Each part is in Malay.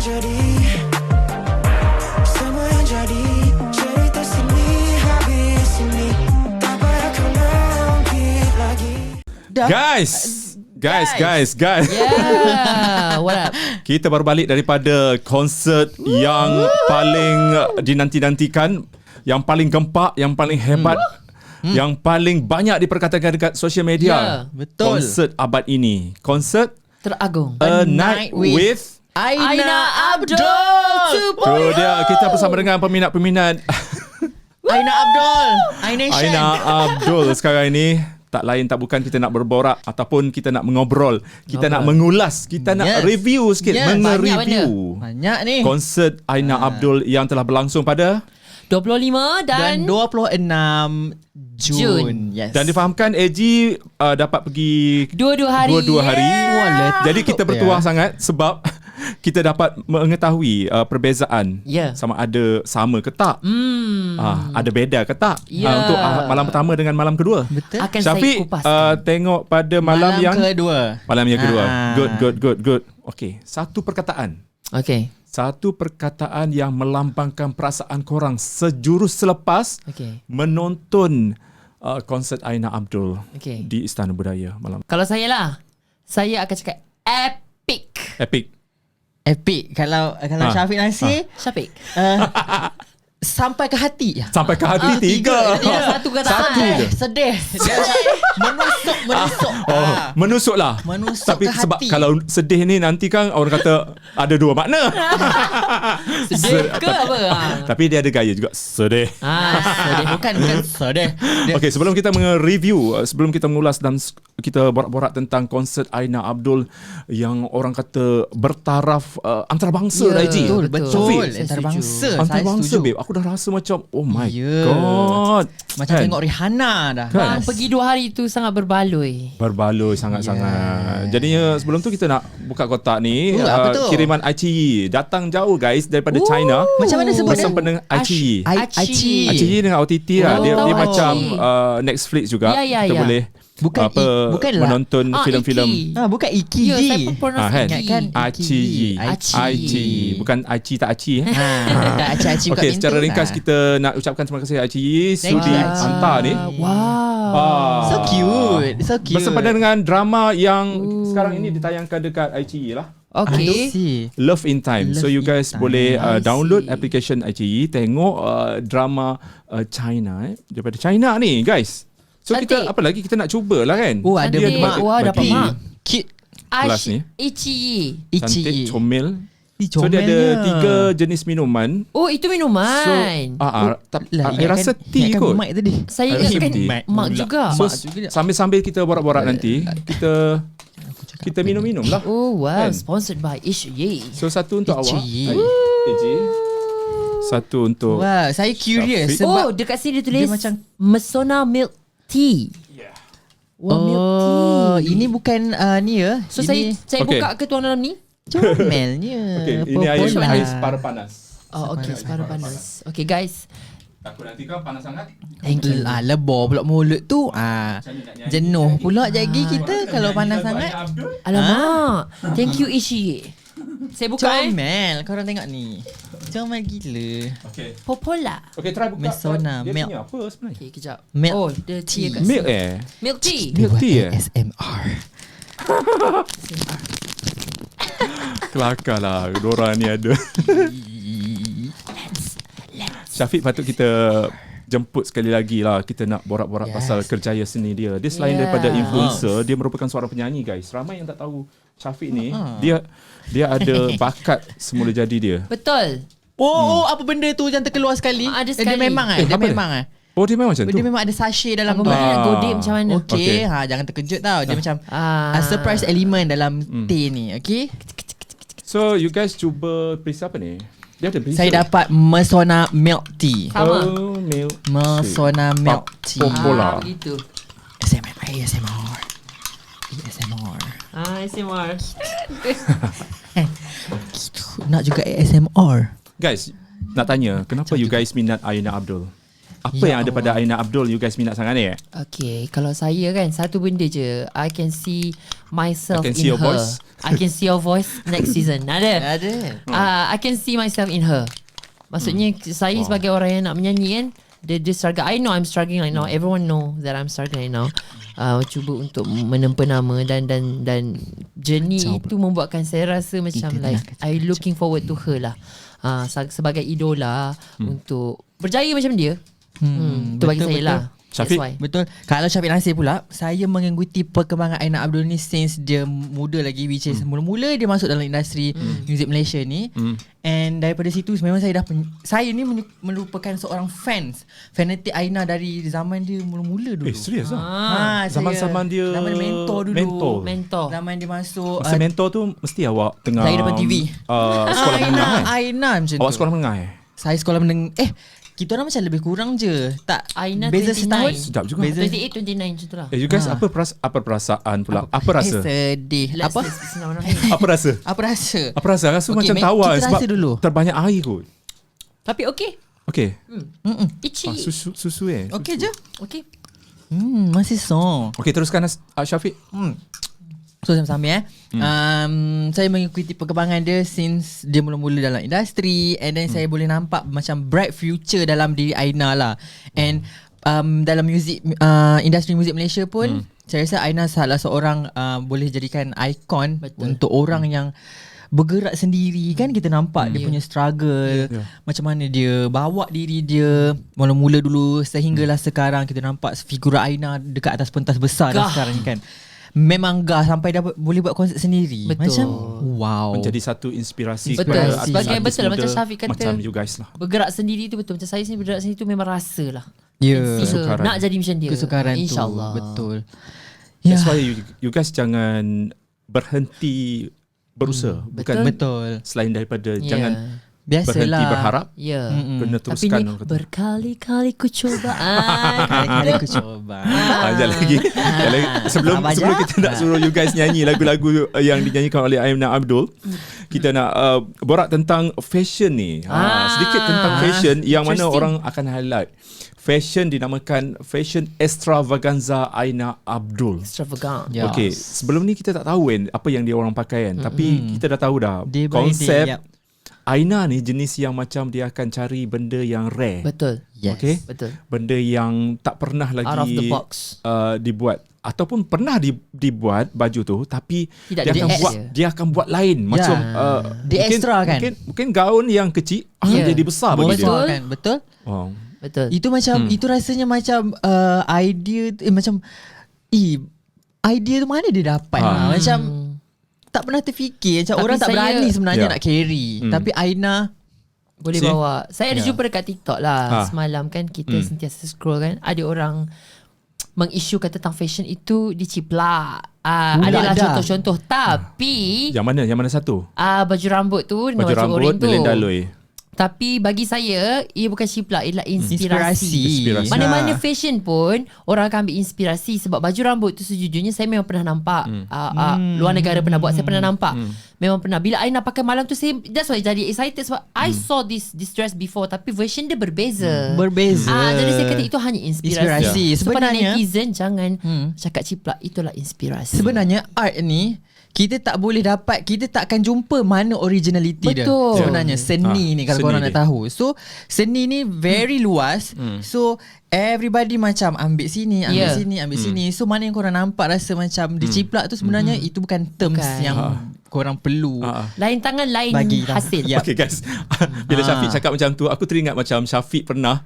jadi, semua yang jadi, cerita sini habis ini, tak payah kau ngungkit lagi. Guys. Yeah, what up? Kita baru balik daripada konsert yang paling dinanti-nantikan, yang paling gempak, yang paling hebat, yang paling banyak diperkatakan dekat social media. Ya, betul. Konsert abad ini. Konsert Teragung. A Night with Aina Abdul Tu dia, kita bersama dengan peminat-peminat Aina Abdul, Aina Abdul sekarang ini. Tak lain tak bukan kita nak berborak ataupun kita nak mengobrol, kita nak mengulas, kita nak review sikit, Banyak banyak ni. konsert Aina Abdul yang telah berlangsung pada 25 Dan dan 26 Jun. Yes. dan difahamkan AG dapat pergi dua-dua hari. dua-dua hari. Wah, Jadi kita bertuah sangat sebab kita dapat mengetahui perbezaan sama ada sama ke tak, ada beda ke tak untuk malam pertama dengan malam kedua. Betul. Akan Syafiq saya kupas. tengok pada malam yang kedua. malam yang kedua. Good. Okey, satu perkataan. Okay. Satu perkataan yang melambangkan perasaan korang sejurus selepas menonton konsert Aina Abdul di Istana Budaya malam. Kalau saya saya akan cakap epic. Epic. Kalau Syafiq Nasir Syafiq. sampai ke hati. Sampai ke hati tiga. Satu kata. Sedih. Menusuk. Menusuk lah. Menusuk Tapi ke sebab hati. kalau sedih ni nanti kan orang kata ada dua makna. Sedih ke apa? Tapi dia ada gaya juga. Sedih. Sedih bukan sedih. Okey, sebelum kita review, sebelum kita mengulas dan kita borak-borak tentang konsert Aina Abdul yang orang kata bertaraf antarabangsa dah, Ji. Betul. Antarabangsa. Antarabangsa, babe. Aku dah rasa macam oh my god. Macam tengok Rihanna dah. Bang pergi 2 hari tu sangat berbaloi. Berbaloi sangat-sangat. Jadinya sebelum tu kita nak buka kotak ni, apa tu? kiriman ICE datang jauh guys daripada China. Macam mana sebut dia? Bersama dengan ICE. ICE. ICE dengan OTT lah. Dia tahu macam ICE. Netflix juga. Ya. Kita boleh Bukan menonton filem-filem. Bukan Iki. Ya, saya pun pronounce kan? Iki. Kan? ICE. Bukan ICE tak ICE. Tak acik-acik buka Okey, pintu secara ringkas lah. kita nak ucapkan terima kasih ICE Thank sudi you, hantar ni. Wow. So cute. Bersempena dengan drama yang sekarang ini ditayangkan dekat ICE lah. Okay. Love in Time. So you guys boleh download application ICE, tengok drama China daripada China ni guys. So Cantik. kita apa lagi kita nak cubalah kan. Oh, ada Cantik. mak. Wah, dapat mak. Cute. Kelas ni. Ichi. Cantik, comel. Ih, So dia ada comelnya. 3 jenis minuman. Oh, itu So minuman. I rasa tea kot. Mic tadi. Saya rasa ingatkan tea. mak juga. So sambil-sambil kita borak-borak nanti, kita minum-minum lah. Oh wow, Kan? sponsored by Ichi. So satu untuk awak, Ichi. Eji. Satu untuk Wah, saya curious Syafiq. Oh, sebab dekat sini dia tulis dia macam Mesona Milk Tea. Wah, milk tea. ini bukan ni ya. So ini saya Okay. buka ke tuang dalam ni? comelnya. Okay, ini air Purple lah. separuh panas. Oh, okay, separuh panas. Okay guys. Takut nanti kau panas sangat. Thank you. Lebor pula mulut tu. Jenuh pula jadi kita kalau panas sangat. Alamak. Thank you Ichi. Saya buka Comel. Korang tengok ni. Comel gila. Okay. Popola. Okay, try buka. Mesona, Dia milk. punya apa sebenarnya? Okay, kejap. Milk Oh, dia tea kat Milk sini. Milk tea. Milk tea ASMR. Kelakar lah. Diorang ni ada. Syafiq patut kita jemput sekali lagi lah. Kita nak borak-borak pasal kerjaya seni dia. Dia selain daripada influencer, dia merupakan seorang penyanyi guys. Ramai yang tak tahu Syafiq ni, dia ada bakat semula jadi dia. Betul. Apa benda tu yang terkeluar sekali? Ada Dia sekali. memang apa dia dia? memang Oh, dia memang macam tu? Dia memang ada sachet dalam Apa tu. mana nak godek macam mana? Okey, jangan terkejut tau. Dia macam surprise element dalam teh ni, okey? So, you guys cuba perisa apa ni? Dia ada perisa. Saya dapat Mesona Milk Tea. Sama. Oh, milk. Mesona Milk Tea. Popola. Begitu. ASMR. ASMR. Nak juga ASMR. Guys, nak tanya, kenapa you guys minat Aina Abdul? Apa yang ada pada Aina Abdul you guys minat sangat ni? Okay, kalau saya kan satu benda je, I can see myself I can in see your her. voice. I can see your voice next season. Ada. I can see myself in her. Maksudnya saya sebagai orang yang nak menyanyi kan, the struggle. I know I'm struggling right now. Everyone know that I'm struggling right now. Cuba untuk menempa nama dan journey itu membuatkan saya rasa macam like I looking forward to her lah. Sebagai idola untuk berjaya macam dia. Itu bagi saya lah. Syafiq? Betul. Kalau Syafiq Nasir pula, saya mengikuti perkembangan Aina Abdul ni since dia muda lagi, which is mula-mula dia masuk dalam industri muzik Malaysia ni. And daripada situ memang saya saya ni merupakan seorang fanatik Aina dari zaman dia mula-mula dulu. Serius lah? Zaman-zaman dia zaman mentor dulu. Mentor. Zaman dia masuk Masa mentor tu mesti awak tengah Saya depan TV. Sekolah menengah kan? Aina macam tu. Awak sekolah menengah Saya sekolah menengah. Kita orang macam lebih kurang je. Tak, Aina beza 29. setahun. Sedap juga. Beza 28, 29 macam tu lah. You guys apa perasaan pula? Apa rasa? Sedih. Let's Apa? Apa rasa? Apa rasa? Apa rasa? Rasa Okey, macam tawar kita sebab rasa dulu. terbanyak air kot. Tapi okay. Okay. Itchy. Susu Okey je. Okay. Masih song. Okay, teruskan Syafiq. So sama-sama saya mengikuti perkembangan dia since dia mula-mula dalam industri, and then saya boleh nampak macam bright future dalam diri Aina lah. And dalam industri muzik Malaysia pun saya rasa Aina salah seorang boleh jadikan ikon untuk orang yang bergerak sendiri kan. Kita nampak dia punya struggle, macam mana dia bawa diri dia mula-mula dulu sehinggalah sekarang kita nampak figura Aina dekat atas pentas besar dah sekarang ni kan. Memang sampai dapat boleh buat konsert sendiri. Betul. Macam wow. Menjadi satu inspirasi Betul. kepada Sebagai artis-artis betul muda macam Syafiq kata, macam you guys lah. bergerak sendiri tu betul. Macam saya sendiri bergerak sendiri tu memang rasa lah. Ya. Kesukaran. Nak jadi macam dia. Kesukaran tu. InsyaAllah. Betul. That's why you guys jangan berhenti berusaha. Bukan Betul. selain daripada jangan Biasalah. berhenti berharap. Ya. Kena Tapi teruskan. ni berkali-kali ku cuba. Kali-kali aku coba. Sekejap lagi. Sebelum kita nak suruh you guys nyanyi lagu-lagu yang dinyanyikan oleh Aina Abdul, kita nak borak tentang fashion ni. Sedikit tentang fashion yang mana orang akan highlight. Fashion dinamakan Fashion Extravaganza Aina Abdul. Extravagant. Ya. Okay, sebelum ni kita tak tahu kan apa yang dia orang pakai kan. Tapi kita dah tahu dah Day by konsep day, Aina ni jenis yang macam dia akan cari benda yang rare. Betul. Yes. Okay? Betul. Benda yang tak pernah lagi Out of the box. Dibuat ataupun pernah dibuat baju tu tapi Tidak dia di akan add buat je. dia akan buat lain macam Di extra kan? mungkin gaun yang kecil akan jadi besar bagi dia. Betul kan? Betul. Wow. Betul. Itu macam itu rasanya macam idea macam idea tu mana dia dapat? Macam tak pernah terfikir. Macam Tapi orang tak saya- berani sebenarnya Ya. nak carry. Tapi Aina Boleh See? bawa. Saya ada jumpa dekat TikTok lah. Semalam kan kita sentiasa scroll kan. Ada orang mengisukan tentang fashion itu diciplak. Adalah ada. contoh-contoh. Tapi Yang mana satu? baju rambut tu Baju rambut goreng tu. Melinda Loy. Tapi bagi saya ia bukan ciplak, ialah inspirasi. Inspirasi. Mana-mana fashion pun orang akan ambil inspirasi. Sebab baju rambut tu sejujurnya saya memang pernah nampak. Luar negara pernah buat, saya pernah nampak. Memang pernah. Bila I nak pakai malam tu, saya that's why jadi excited. Sebab I saw this dress before, tapi version dia berbeza. berbeza. Jadi saya kata itu hanya inspirasi. Inspirasi. So pada Sebenarnya- netizen jangan cakap ciplak, itulah inspirasi. Sebenarnya art ni kita tak boleh dapat, kita tak akan jumpa mana originality dia. Betul. Sebenarnya seni ni kalau seni korang nak dia. tahu. So seni ni very luas. So everybody macam ambil sini, ambil Yeah. sini, ambil sini. So mana yang korang nampak rasa macam diciplak tu sebenarnya itu bukan terms Bukan. yang korang perlu. Lain tangan lain Bagi hasil. Ya. Okay guys, bila Syafiq cakap macam tu, aku teringat macam Syafiq pernah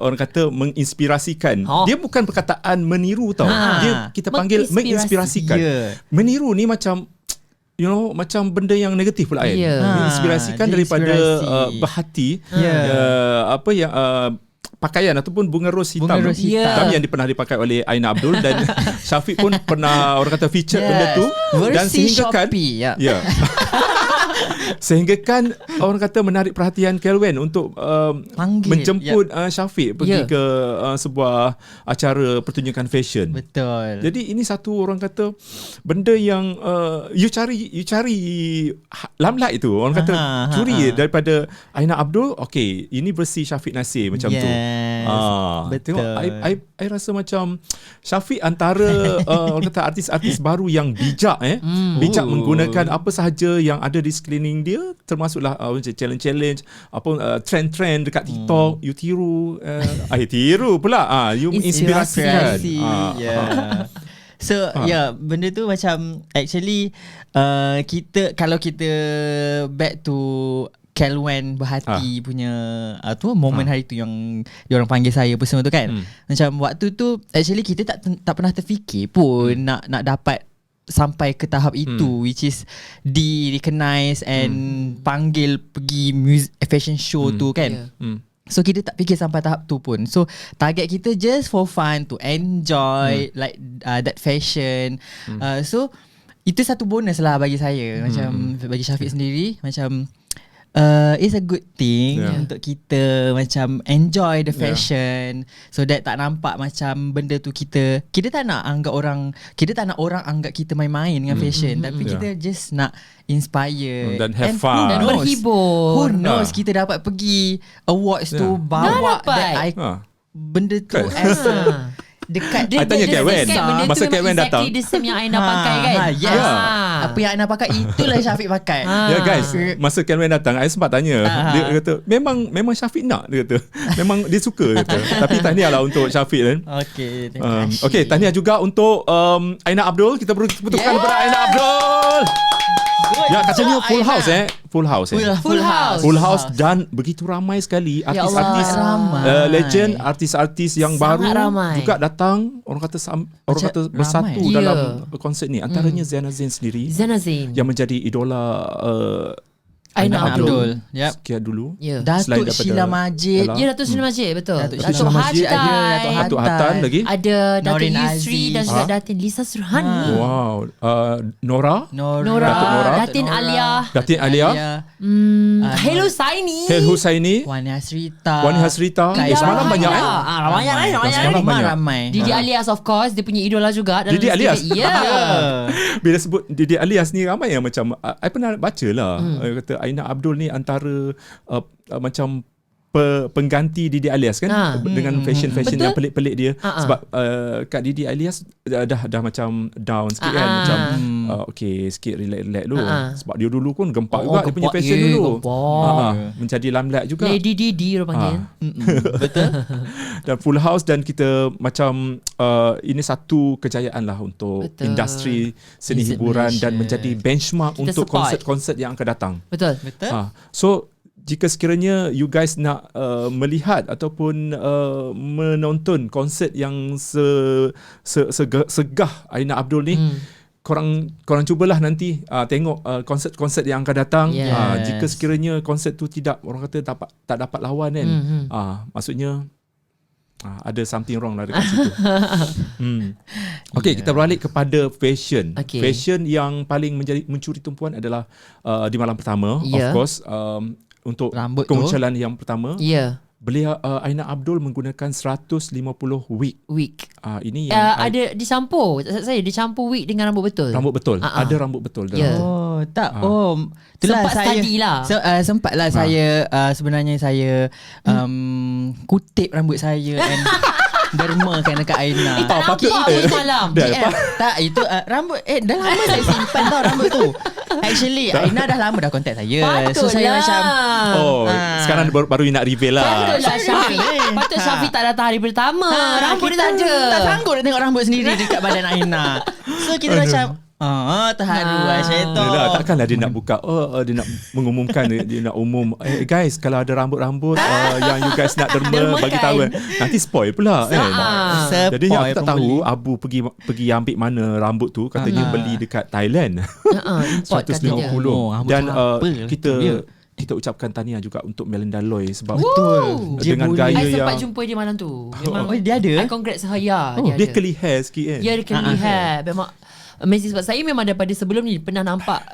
orang kata menginspirasikan. Dia bukan perkataan meniru tau. Dia kita panggil menginspirasikan. Ya. Meniru ni macam macam benda yang negatif pula kan. Ya. Menginspirasikan dia daripada inspirasi. berhati Ya. pakaian ataupun bunga ros hitam. Bunga ros hitam. Kami yang pernah dipakai oleh Aina Abdul dan Syafiq pun pernah orang kata feature benda tu dan Versi sehinggakan Shopee. Ya. ya. Sehingga kan orang kata menarik perhatian Kelvin untuk Panggil. menjemput Syafiq pergi Ya. ke sebuah acara pertunjukan fashion. Betul. Jadi ini satu orang kata benda yang you cari lambat itu. Orang kata curi daripada Aina Abdul. Okay, ini versi Syafiq Nasir macam tu. Betul. Tengok, I rasa macam Syafiq antara orang kata artis-artis baru yang bijak bijak menggunakan apa sahaja yang ada di sekeliling dia, termasuklah challenge-challenge apa trend-trend dekat TikTok. You tiru tiru pula you inspirasikan. So benda tu macam actually kalau kita back to Kelvin Berhati punya tu momen hari tu yang diorang panggil saya apa semua tu kan. Macam waktu tu actually kita tak pernah terfikir pun nak dapat sampai ke tahap itu, which is di-recognize and panggil pergi fashion show tu kan. So kita tak fikir sampai tahap tu pun. So target kita just for fun, to enjoy like that fashion. So itu satu bonus lah bagi saya. Macam bagi Syafiq sendiri, macam it's a good thing untuk kita macam enjoy the fashion, so that tak nampak macam benda tu kita tak nak orang anggap kita main-main dengan fashion, tapi kita just nak inspire dan have fun dan berhibur. Who knows kita dapat pergi awards tu, bawa that benda tu as a dekat I tanya Kelvin masa Kelvin datang, exactly the same yang Aina pakai kan. Yes. Apa yang Aina pakai itulah Syafiq pakai. Ya guys, masa Kelvin datang I sempat tanya, dia kata memang Syafiq nak, dia kata memang dia suka, dia kata. Tapi tahniahlah untuk Syafiq kan. Okey, terima kasih. Okey, tahniah juga untuk Aina Abdul. Kita beri tepuk tangan kepada Aina Abdul. Ya, katanya full house Full house dan begitu ramai sekali artis-artis legend, artis-artis yang baru juga datang. Orang kata bersatu dalam konsert ni. Antaranya Ziana Zain sendiri, yang menjadi idola Aina Abdul. Sekian dulu. Datuk Sheila Majid. Ya, Datuk Sheila Majid, betul. Datuk Datuk Majid ada, Datuk Hatan lagi. Ada Datuk Norin Yusri Aziz. dan juga Datin Lisa Surhani. Wow. Nora, Nora, Datin Alia. Datin Alia, Hel Husaini. Hel Husaini, Wani Hasrita. Semalam banyak Ramai. Didi Alias of course, dia punya idola juga. Didi Alias. Ya. Bila sebut Didi Alias ni, ramai yang macam I pernah baca lah, kata Aina Abdul ni antara macam pengganti Didi Alias kan, dengan fashion yang pelik-pelik dia. Sebab Kak Didi Alias dah macam down sikit kan, macam okay, sikit relax dulu. Sebab dia dulu pun gempak juga dia punya fashion dulu. Menjadi lambat juga. Lady Didi orang panggil. Betul. Dan full house, dan kita macam ini satu kejayaan lah untuk industri seni hiburan dan menjadi benchmark kita untuk support konsert-konsert yang akan datang. Betul. So jika sekiranya you guys nak melihat ataupun menonton konsert yang segah Aina Abdul ni, korang cubalah nanti tengok konsert-konsert yang akan datang. Jika sekiranya konsert tu orang kata tak dapat lawan kan, maksudnya ada something wrong lah dekat situ. Okay, kita beralih kepada fashion. Fashion yang paling mencuri tumpuan adalah di malam pertama, of course. Untuk rambut kemunculan yang pertama, beliau Aina Abdul menggunakan 150 wig. Ini yang ada dicampur. Saya dicampur wig dengan rambut betul. Rambut betul. Ada rambut betul dalam tu. Tak. Sempat Itulah saya study lah. Sempatlah saya sebenarnya saya kutip rambut saya and dermakan dekat Aina. Itu semalam. Tak, itu rambut dah lama saya simpan tau rambut tu. Actually Aina dah lama dah contact saya. So saya macam sekarang baru nak reveal lah. Patut Syafiq tak datang hari pertama. Rambut dia tak ada. Tak sanggup nak tengok rambut sendiri dekat badan Aina. So kita macam terharu lah syaitan. Yelah, takkanlah dia nak buka dia nak mengumumkan, dia nak umum, guys, kalau ada rambut-rambut yang you guys nak derma, bagi tahu. Nanti spoil pula kan. Jadi yang aku tak tahu Abu pergi ambil mana rambut tu, katanya beli dekat Thailand. 150. Dan kita ucapkan tahniah juga untuk Melinda Loy sebab dengan gaya I sempat yang jumpa dia malam tu. Memang dia ada. I congrats her. Dia curly hair sikit kan. Ya, dia curly hair. Memang amazing sebab saya memang daripada sebelum ni pernah nampak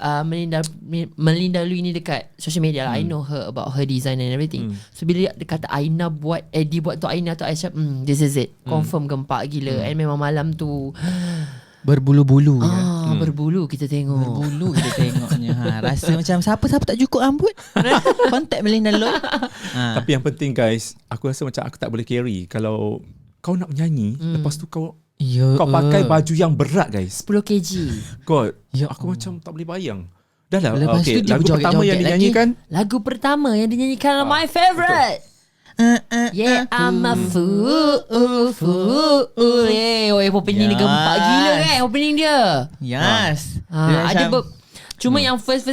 melindalui ni dekat social media lah. I know her about her design and everything. So bila dia kata Aina buat, Eddie buat untuk Aina tu, Aisyah this is it. Confirm gempak gila. And memang malam tu berbulu-bulu berbulu kita tengok. Berbulu kita tengoknya. Rasa macam siapa tak cukup rambut. Contact Melinda Lloyd. Tapi yang penting guys, aku rasa macam aku tak boleh carry kalau kau nak menyanyi, lepas tu kau pakai baju yang berat guys. 10 kg. God, aku macam tak boleh bayang. Dah lah. Lepas tu dia lagu pertama yang dinyanyikan. Lagu pertama yang dinyanyikan my favorite. Yeah, I'm a fool. Opening dia gempak gila kan opening dia. Yes. Ada cuma yang first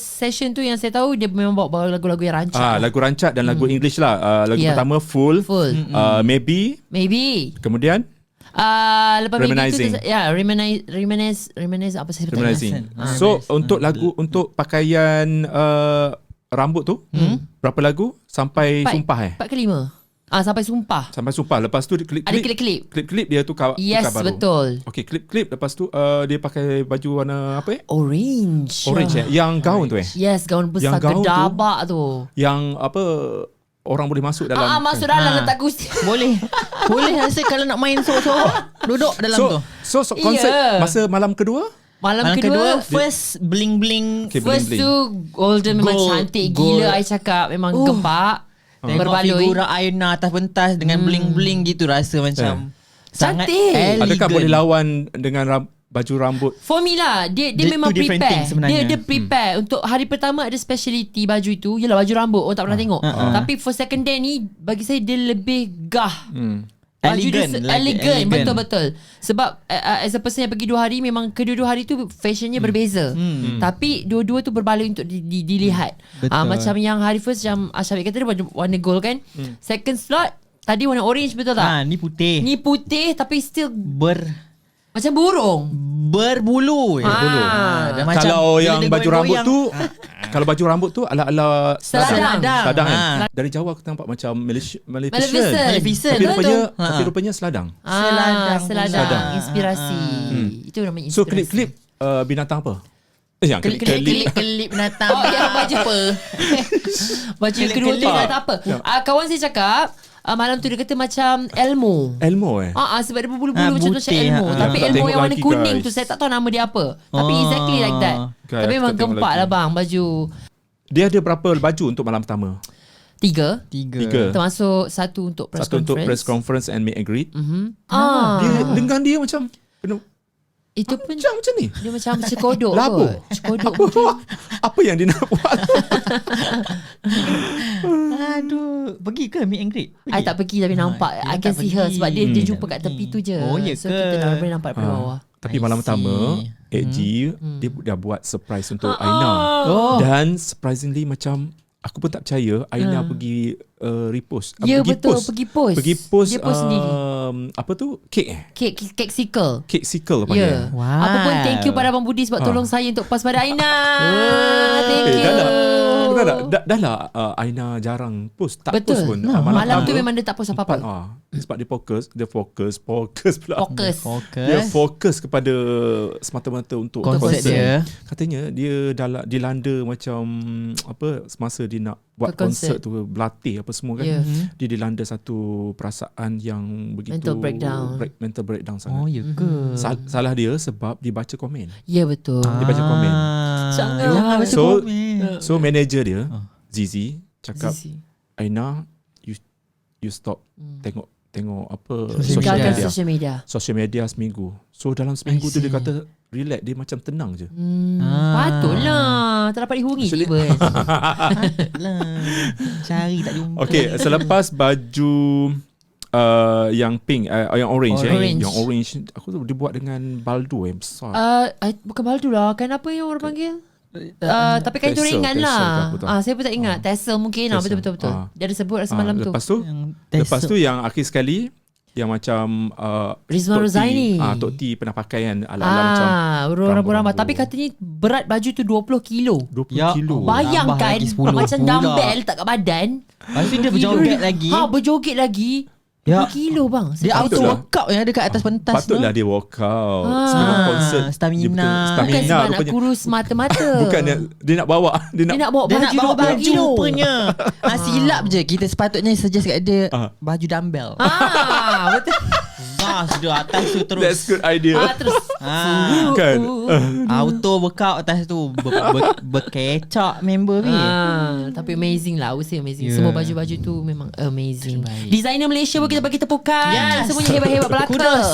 session tu yang saya tahu dia memang bawa lagu-lagu yang rancak. Lagu rancak dan lagu English lah. Lagu pertama Full. Maybe. Kemudian lepas Reminiscing. Reminisce apa saya betul. Reminiscing. So untuk lagu, untuk pakaian rambut tu berapa lagu sampai 4 sumpah 4 ke 5 sampai sumpah. Sampai sumpah. Lepas tu klip dia tukar yes baru. betul. Okay, klip lepas tu dia pakai baju warna apa Orange yang gaun tu yes, gaun besar kedabak tu yang apa orang boleh masuk dalam masuk dalam letak kursi. Boleh rasa kalau nak main sorok-sorok duduk dalam tu. So konsert masa malam kedua. Malam kedua first bling-bling. First tu Golden memang cantik gila. I cakap memang gempak. Tengok figura Aina atas pentas dengan bling-bling gitu, rasa macam sangat cantik. elegant. Adakah boleh lawan dengan baju rambut? For me lah, dia memang two different prepare. things sebenarnya. Dia prepare untuk hari pertama ada speciality baju itu. Yalah baju rambut orang tak pernah tengok. Tapi for second day ni bagi saya dia lebih gah. Baju elegant. Betul-betul. Sebab as a person yang pergi 2 hari, memang kedua-dua hari tu fashionnya berbeza. Tapi dua-dua tu berbaloi untuk dilihat. Macam yang hari first macam Syafiq kata dia baju warna gold kan. Second slot tadi warna orange, betul tak? Ni putih. Ni putih tapi still macam burung. Berbulu. Kalau yang baju rambut tu kalau baju rambut tu ala-ala Seladang. Dari jauh aku nampak macam Maleficent. Tapi rupanya seladang. Seladang. Inspirasi. Itu namanya inspirasi. So klip binatang apa? Yang Kelip binatang. Yang baju apa? Baju yang kedua tu binatang apa? Kawan saya cakap malam tu dia kata macam Elmo. Sebab dia berbulu-bulu macam tu macam Elmo. Tapi Elmo yang warna kuning tu saya tak tahu nama dia apa. Tapi exactly like that. Tapi memang gempak lah bang baju. Dia ada berapa baju untuk malam pertama? 3. Termasuk satu untuk press conference and meet and greet. Dia dengan dia macam itu pun macam ni. Dia macam cekodok kot. Cekodok. Apa yang dia nak buat? Aduh, pergi ke meet and greet? I tak pergi tapi nampak. I can see her sebab dia jumpa kat tepi tu je. So kita dah boleh nampak dari bawah. Tapi malam pertama AG dia dah buat surprise untuk Aina. Dan surprisingly macam aku pun tak percaya Aina pergi repost. Pergi post. Pergi post dia post sendiri. Apa tu? Cake sickle. Cake sickle panggil. Wow. Apa pun thank you pada Abang Budi sebab tolong saya untuk post pada Aina. Thank you. Dah lah Aina jarang post. Tak betul. Post pun. Malam tu memang dia tak post apa-apa. Sebab dia fokus pula. Dia fokus kepada semata-mata untuk konsert dia. Katanya dia dilanda macam apa semasa dia nak buat konsert tu, berlatih apa semua kan. Dia dilanda satu perasaan yang begitu mental breakdown sangat. Ya ke? Salah dia sebab dia baca komen. Ya betul. Dia baca komen. Jangan baca komen. So manager dia Zizi cakap Aina you stop tengok apa social media seminggu. So dalam seminggu tu dia kata relax, dia macam tenang je. Patutlah tak dapat dihungi pun. Cari tak jumpa. Okay, selepas baju yang pink, yang orange. Yang orange aku tu dia buat dengan baldo yang besar. Bukan baldo lah, kan apa yang orang panggil? Tapi kan itu ringan lah. Saya pun tak ingat. Tassel mungkin. Betul-betul. Dia ada sebut semalam tu. Lepas tu yang akhir sekali yang macam Rizwan Rozaini. Tok T pernah pakai kan ala-ala macam rambut-rambut. Tapi katanya berat baju tu 20 kilo. 20 kilo. Bayangkan macam dumbbell tak kat badan. Lepas tu dia berjoget lagi. Berjoget lagi. Ya. 2 kilo bang. Dia auto Patutlah. workout yang ada kat atas pentas Patutlah tu. dia workout. Ah. Sebelum konsert Stamina. dia betul- Bukan Stamina sebab nak rupanya. kurus mata-mata. Bukan dia nak bawa. Dia Dia nak nak bawa Dia nak baju bawa 20 baju kilo punya. Silap je. Kita sepatutnya suggest kat dia baju dumbbell. Betul. Sudah atas tu terus. That's good idea. Terus Kan? Auto workout atas tu berkecak member ni. Tapi amazing lah. I would say amazing. Yeah. Semua baju-baju tu memang amazing. Terbaik. Designer Malaysia pun kita bagi tepukan. Yes. Semuanya hebat-hebat belaka. Kudos.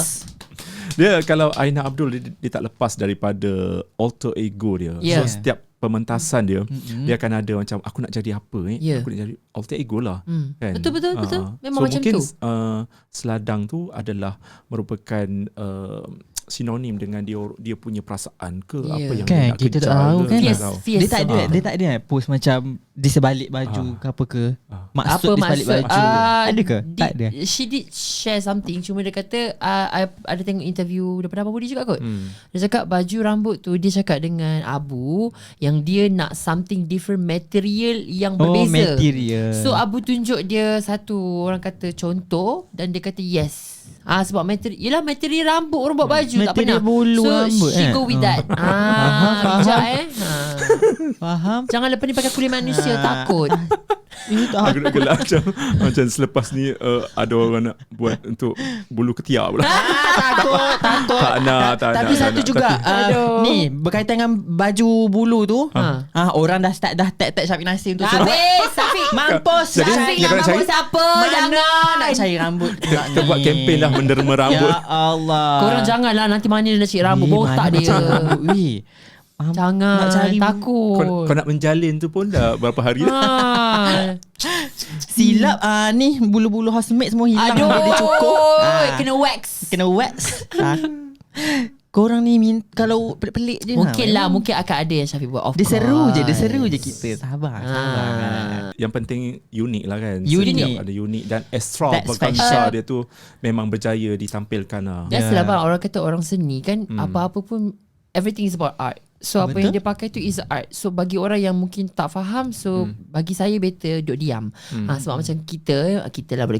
Dia kalau Aina Abdul dia tak lepas daripada alter ego dia. Yeah. So setiap pementasan dia dia akan ada macam aku nak jadi apa Yeah. aku nak jadi alter ego lah. Kan? Betul. Memang so macam mungkin, tu. Seladang tu adalah merupakan sinonim dengan dia punya perasaan ke Yeah. apa yang Kan, dia nak kita tak kejar tahu ke, kan. tak Fierce, tahu. fierce. Dia tak ada post macam di sebalik baju ke apa ke. Maksud Apa di sebalik maksud? baju. Ada ke? Tak ada. She did share something. Cuma dia kata I ada tengok interview daripada Abang Budi juga kot. Dia cakap baju rambut tu dia cakap dengan Abu yang dia nak something different material yang berbeza. Material. So Abu tunjuk dia satu orang kata contoh dan dia kata yes. Sebab material rambut orang buat baju tak Material pernah. bulu so rambut, she go with that. Bijak Faham? Jangan lepas ni pakai kulit manusia takut. Aku nak gelak macam selepas ni ada orang nak buat untuk bulu ketiak pula. Takut. Tak nak. Tapi satu nak. juga Aduh. ni berkaitan dengan baju bulu tu. Orang dah start dah tag Syafiq Nasir untuk suruh. Habis Syafiq. Mampus Jadi, Syafiq yang nak kau nak rambut cari? siapa? Mana Jangan. nak cari rambut pula Kita buat kempen dah menderma rambut. Ya Allah. Korang janganlah nanti mana dia nak cari rambut. Botak dia. Jangan. Nak cari Takut. Kau nak menjalin tu pun dah berapa hari dah. silap ni bulu-bulu housemate semua hilang. Aduh. Dia cukup. Kena wax. Kena wax. Korang ni kalau pelik-pelik je Mungkin lah. Mungkin akan ada yang Syafiq buat. Of Dia seru course. je kita. Sabar. Yang penting unik lah kan. Unik. Setiap ada unik dan That's extravaganza special. dia tu memang berjaya ditampilkan lah. Biasalah bang. Orang kata orang seni kan. Apa-apa pun everything is about art. So apa yang dia pakai tu is art. So bagi orang yang mungkin tak faham, so bagi saya better duduk diam. Sebab macam kita lah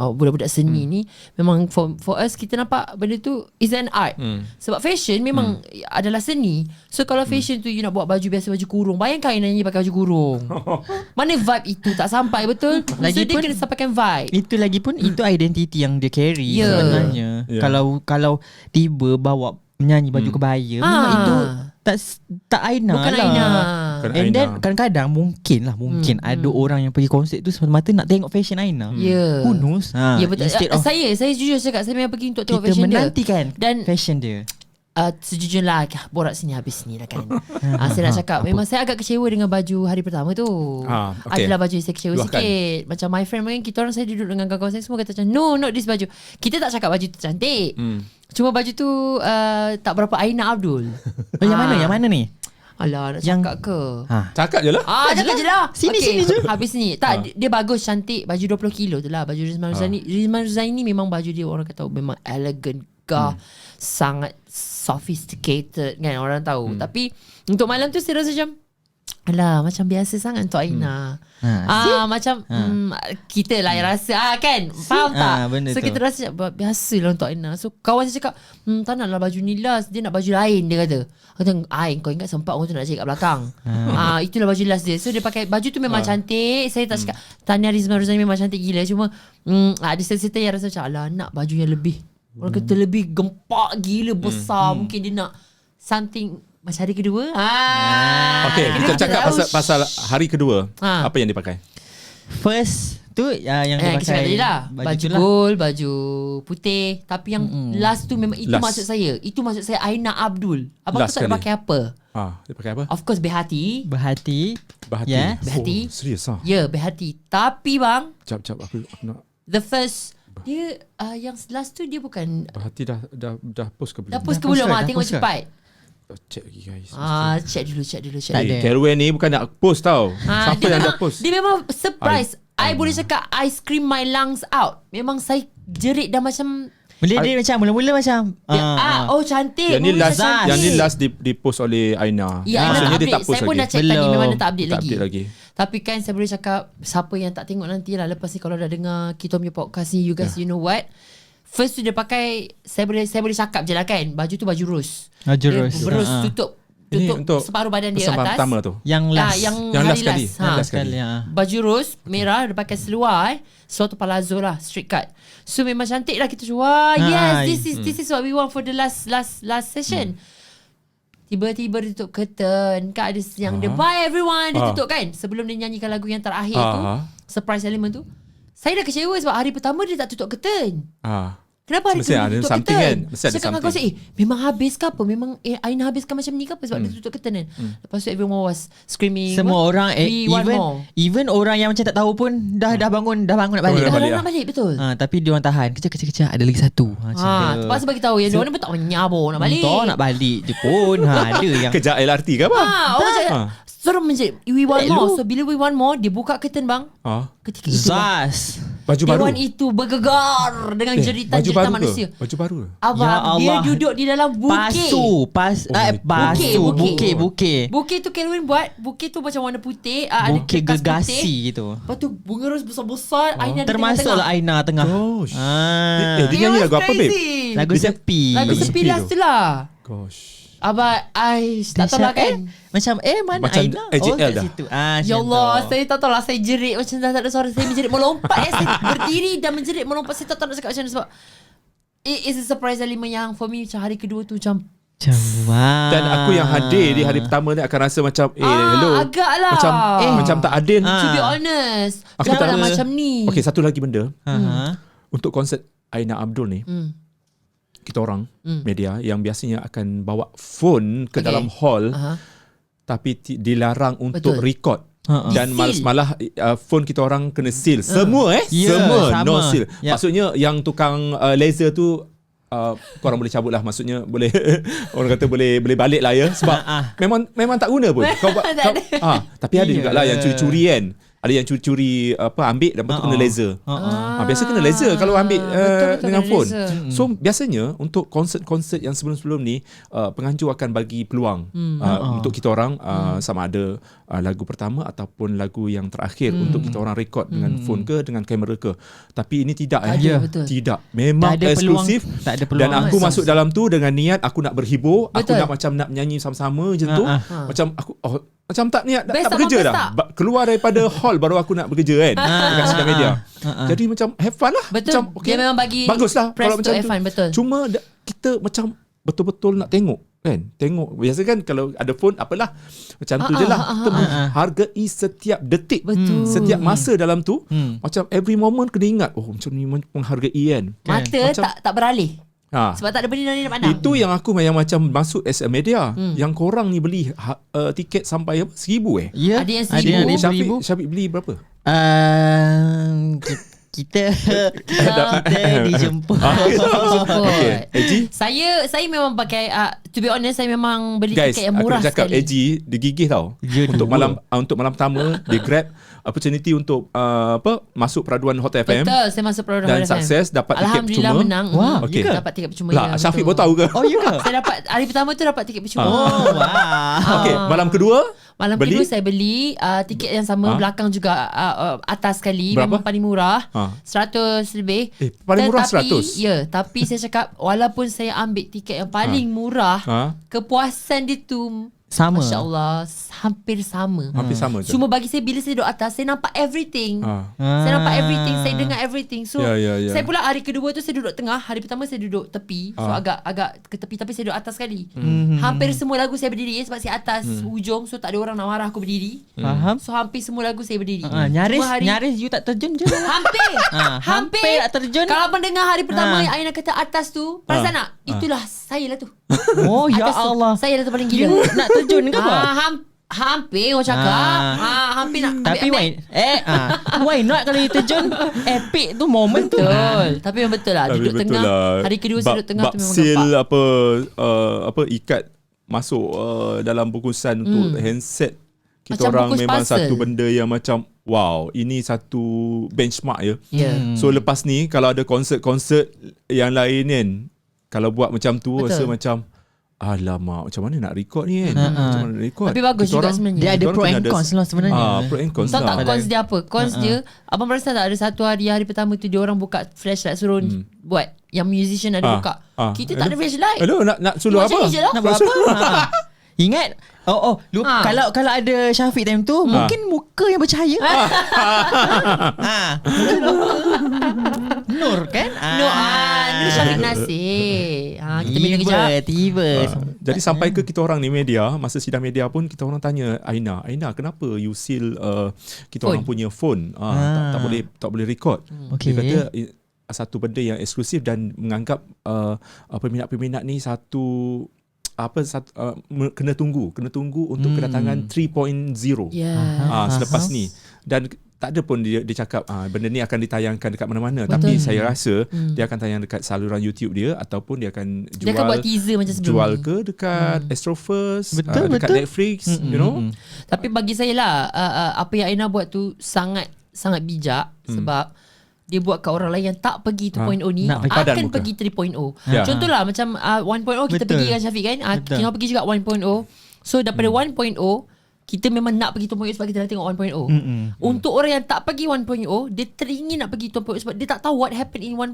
budak-budak seni ni memang for us kita nampak benda tu is an art. Sebab fashion memang adalah seni. So kalau fashion tu you nak buat baju biasa, baju kurung, bayangkan Aina pakai baju kurung. Mana vibe itu tak sampai betul. So dia Lagipun- kena sampaikan vibe. Itu lagi pun itu identiti yang dia carry Ya. sebenarnya. Ya. Kalau tiba bawa menyanyi baju kebaya, memang itu tak Aina Bukan lah. Aina. Bukan And then Aina. kadang-kadang mungkin ada orang yang pergi konsert tu semata nak tengok fashion Aina. Ya. Who knows? Ya betul. Instead of Saya jujur cakap saya memang pergi untuk tengok kita fashion dia. menantikan Dan fashion dia. sejujurnya lah borak sini habis ni lah kan. Saya nak cakap memang saya agak kecewa dengan baju hari pertama tu. Okay. Adalah baju yang saya kecewa Luahkan. sikit. Macam my friend mungkin kita orang saya duduk dengan kawan-kawan saya semua kata macam no not this baju. Kita tak cakap baju tu cantik. Cuma baju tu tak berapa Aina Abdul. Yang mana ni? Alah nak Yang- cakap ke? Cakap je lah. Cakap je lah. Sini je. Habis ni. Tak, dia bagus, cantik. Baju 20 kilo tu lah. Baju Rizman Ruzaini. Rizman Ruzaini memang baju dia orang kata memang elegant, gah, sangat sophisticated kan orang tahu. Tapi untuk malam tu saya rasa macam alah macam biasa sangat untuk Aina. Macam kita lah yang rasa kan. Faham tak? benda So tu. kita rasa biasa lah untuk Aina. So kawan saya cakap tak nak lah baju ni last. Dia nak baju lain dia kata. Kata kau ingat sempat orang tu nak cari kat belakang. Itulah baju last dia. So dia pakai baju tu memang cantik. Saya tak cakap Tahniah Rizman Ruzani memang cantik gila. Cuma ada serta yang rasa macam alah nak baju yang lebih. Orang kata lebih gempak gila besar. Mungkin dia nak something macam hari kedua. Okay, kita cakap pasal hari kedua. Apa yang dia pakai? First tu yang dia Kita cakap pakai tadi lah. Baju tu lah. gold, baju putih. Tapi yang last tu memang itu Last. maksud saya. Itu maksud saya Aina Abdul. Abang Last tu tak ada sekali. pakai apa? Dia pakai apa? Of course Berhati. Berhati. Bahati. Yeah. Berhati. Serius ah. Ya, Berhati. Tapi bang, Jap aku nak the first dia yang last tu dia bukan Bahati dah post ke belum? dah post ke post belum? ke? Dah Tengok post ke? cepat. Check lagi guys. Check dulu. Tak ada. Caroline ni bukan nak post tau. Siapa dia yang memang, dah post? Dia memang surprise. I boleh cakap I scream my lungs out. Memang saya jerit dah macam Dia macam mula-mula macam oh cantik. Yang ni Mula last cantik. yang ni last di post oleh Aina. Ya, Aina Maksudnya tak dia tak update. post Saya pun lagi. dah check tadi. Belum. Memang dia tak update Tak lagi. update lagi. Tapi kan saya boleh cakap, siapa yang tak tengok nanti lah lepas ni, kalau dah dengar kita punya podcast ni, you guys you know what, first tu dia pakai, saya boleh cakap je lah kan, baju tu baju rose. Baju Dia rose. berus tutup Ini untuk separuh badan dia persembahan atas. pertama tu. Yang last. yang Yang last hari sekali. last. Yang last sekali. Baju rose merah, dia pakai seluar seluar tu palazzo lah, straight cut. So memang cantik lah, kita wah yes, this is what we want for the last session. Tiba-tiba dia tutup curtain, kan ada yang dia bye everyone, dia tutup kan sebelum dia nyanyikan lagu yang terakhir tu, surprise element tu. Saya dah kecewa sebab hari pertama dia tak tutup curtain. Kenapa hari Mesti kedua ada dia tutup something curtain? kan? Mesti ada Cakap dengan something. kawan saya, memang habis ke apa? Memang Aina habiskan macam ni ke apa? Sebab dia tutup curtain kan? Lepas tu everyone was screaming. Semua orang we want more. even orang yang macam tak tahu pun dah bangun nak balik. Dah Dah balik nak balik, betul. Tapi dia orang tahan. Kejap ada lagi satu. Terpaksa bagi tahu yang dia orang ni pun tak menyabur nak balik. Tak nak balik je pun. Ada yang Kerja LRT ke apa? Orang cakap serem je. We want more. So bila we want more, dia buka curtain bang. Ketika itu bang, Zas. Baju baru. Dewan itu bergegar dengan Baju jeritan-jeritan baru manusia. ke? Baju baru ke? Abang, Ya dia Allah. duduk di dalam bukit. Bukit. Bukit tu Kelvin buat. Bukit tu macam warna putih. Ada Bukit kertas gegasi putih. gitu. Lepas tu bunga ros besar-besar. Aina di Termasuklah tengah-tengah. Aina tengah. Gosh. It Dia nyanyi was lagu apa, babe? crazy. Lagu sepi. Lagu Lagu sepi sepi lah tu. tu lah. Gosh. Abang, tak tahu lah kan. Macam mana Macam Aina? AJL kat dah. situ. Ya Allah, saya tak tahu lah. Saya jerit macam dah tak ada suara. Saya menjerit melompat. Saya berdiri dan menjerit melompat. Saya tak tahu nak cakap macam mana sebab it is a surprise element yang for me macam hari kedua tu macam Wow. Dan aku yang hadir di hari pertama ni akan rasa macam hello. agak lah. Macam tak adil. To be honest, Aku janganlah tak- macam ni. Okey, satu lagi benda. Ha. Untuk konsert Aina Abdul ni, kita orang media yang biasanya akan bawa phone ke Okay. dalam hall, tapi dilarang untuk Betul. record. Dan Di-seal. malah phone kita orang kena seal. Semua Ya, semua sama. no seal. Ya. Maksudnya yang tukang laser tu korang boleh cabut lah. Maksudnya boleh orang kata boleh balik lah ya. Sebab memang tak guna pun. Tak ada. Tapi ada jugalah yang curi-curi kan. Ada yang curi-curi ambil dan lepas tu kena laser. Biasa kena laser kalau ambil betul, dengan kena phone. laser. So biasanya untuk konsert-konsert yang sebelum-sebelum ni penganjur akan bagi peluang untuk kita orang sama ada lagu pertama ataupun lagu yang terakhir untuk kita orang rekod dengan phone ke dengan kamera ke. Tapi ini tidak Ada, betul. Tidak. Memang Tak ada peluang- eksklusif. tak ada peluang. Dan aku masuk dalam tu dengan niat aku nak berhibur, Betul. aku nak menyanyi sama-sama je tu. Macam aku macam tak niat Best tak tak, bekerja best dah. tak? Keluar daripada hall baru aku nak bekerja kan dekat sidang media. Jadi macam have fun lah. Betul. Macam, Dia memang bagi baguslah press kalau to macam have tu. fun, betul. Cuma kita macam betul-betul nak tengok kan. Tengok. Biasa kan kalau ada phone apalah. Macam tu je lah. Kita menghargai setiap detik. Betul. Setiap masa dalam tu. Macam every moment kena ingat. Oh macam ni menghargai kan. Mata Macam- tak beralih. Sebab tak ada benda lain nak pandang. Itu yang aku yang macam masuk as a media. Yang korang ni beli tiket sampai apa? 1,000 Ya. Ada yang Ada yang 1,000. Syafiq beli berapa? Kita dijemput. Okay. AG? Saya memang pakai to be honest, saya memang beli Guys, tiket yang aku murah nak cakap sekali. AG dia gigih tau. Ya, Untuk dua. malam pertama dia grab opportunity untuk masuk peraduan Hot FM. Betul, saya masuk program Dan Hot FM. sukses dapat tiket Alhamdulillah percuma. menang. Wah, okey. ya ke? Dapat tiket percuma. Lah, Syafiq baru tahu ke? Oh, ya ke? Saya dapat hari pertama tu dapat tiket percuma. Oh, wow. Okey, malam kedua Malam beli? kedua saya beli tiket yang sama, belakang juga atas sekali. Berapa? Memang paling murah. 100 lebih. Paling murah Tetapi, 100? Ya, tapi saya cakap walaupun saya ambil tiket yang paling murah, kepuasan dia tu Sama. Masya Allah, hampir sama. hampir sama je. Cuma bagi saya, bila saya duduk atas, saya nampak everything. Saya nampak everything, saya dengar everything. So Ya. saya pula hari kedua tu saya duduk tengah, hari pertama saya duduk tepi. So agak ke tepi, tapi saya duduk atas sekali. Hampir semua lagu saya berdiri sebab saya atas hujung, so tak ada orang nak marah aku berdiri. Faham? So hampir semua lagu saya berdiri. Nyaris you tak terjun je. Hampir. hampir tak terjun. Kalau abang dengar hari pertama yang Aina kata atas tu, perasan tak? Itulah saya lah tu. Oh, ya Atas tu, Allah. saya lah tu paling You gila. nak terjun ke apa? Hampir orang cakap. Hampir nak. Tapi why not kalau you terjun? Epic tu moment tu. Betul. Tapi memang betul lah. Tapi Duduk betul tengah. lah. Hari kedua saya duduk tengah tu memang seal nampak. apa ikat masuk dalam bungkusan untuk handset. Kita Macam orang bungkus memang parcel. satu benda yang macam wow, ini satu benchmark ya. Ya. So lepas ni kalau ada konsert-konsert yang lain kan, kalau buat macam tu Betul. rasa macam alamak, macam mana nak record ni kan? Macam mana nak record? Tapi bagus Kita juga orang- sebenarnya. Dia ada kita orang pro kena and cons lah sebenarnya. Pro and cons Tahu tak lah. cons dia apa? Cons dia, abang perasan tak ada satu hari pertama tu dia orang buka flashlight suruh buat. Yang musician ada buka. Kita tak ada flashlight. Hello, nak suruh Macam apa? ni je lah. Nak buat apa? Ingat lupa, kalau ada Syafiq time tu mungkin muka yang bercahaya. Nur kan? Nur Syafiq Nasir. Kita minum kejap. Tiba. Jadi sampai ke kita orang ni media, masa sidang media pun kita orang tanya Aina, kenapa you seal kita orang punya phone? Tak boleh record. Okay. Dia kata satu benda yang eksklusif dan menganggap peminat-peminat ni kena tunggu untuk kedatangan 3.0 selepas ni. Dan tak ada pun dia cakap benda ni akan ditayangkan dekat mana-mana. Tapi saya rasa dia akan tayang dekat saluran YouTube dia ataupun dia akan jual, Dia akan buat teaser macam sebelum jual ni. ke dekat Astro First, Betul, dekat betul. Netflix, you know. Tapi bagi saya lah apa yang Aina buat tu sangat bijak sebab dia buat kat orang lain yang tak pergi 2.0 ni nak pergi padan akan muka. pergi 3.0. Ya. Contohlah macam 1.0 kita Betul. pergi kan Syafiq kan. Kita pergi juga 1.0. So daripada 1.0 kita memang nak pergi 2.0 sebab kita dah tengok 1.0. Untuk orang yang tak pergi 1.0, dia teringin nak pergi 2.0 sebab dia tak tahu what happened in 1.0.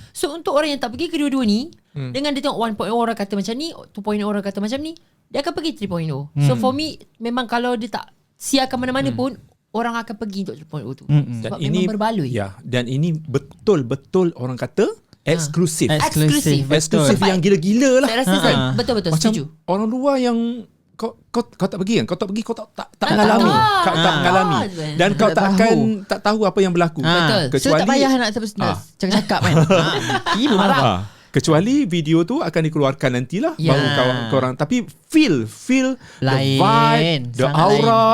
So untuk orang yang tak pergi kedua-dua ni, dengan dia tengok 1.0 orang kata macam ni, 2.0 orang kata macam ni, dia akan pergi 3.0. So for me, memang kalau dia tak siarkan mana-mana pun, orang akan pergi untuk 3.0 tu. Sebab memang berbaloi. Ya, dan ini betul-betul orang kata eksklusif. Eksklusif. Eksklusif yang gila-gila lah. Saya rasa betul-betul Macam setuju. orang luar yang kau tak pergi kan? Kau tak pergi, kau tak Tak mengalami. tahu. Kau tak mengalami. Dan kau Tak tak tahu apa yang berlaku. Betul. So tak payah nak cakap kan. Ibu marah. Kecuali video tu akan dikeluarkan nantilah Ya. baru korang tapi feel the Lain, vibe, the sangat aura,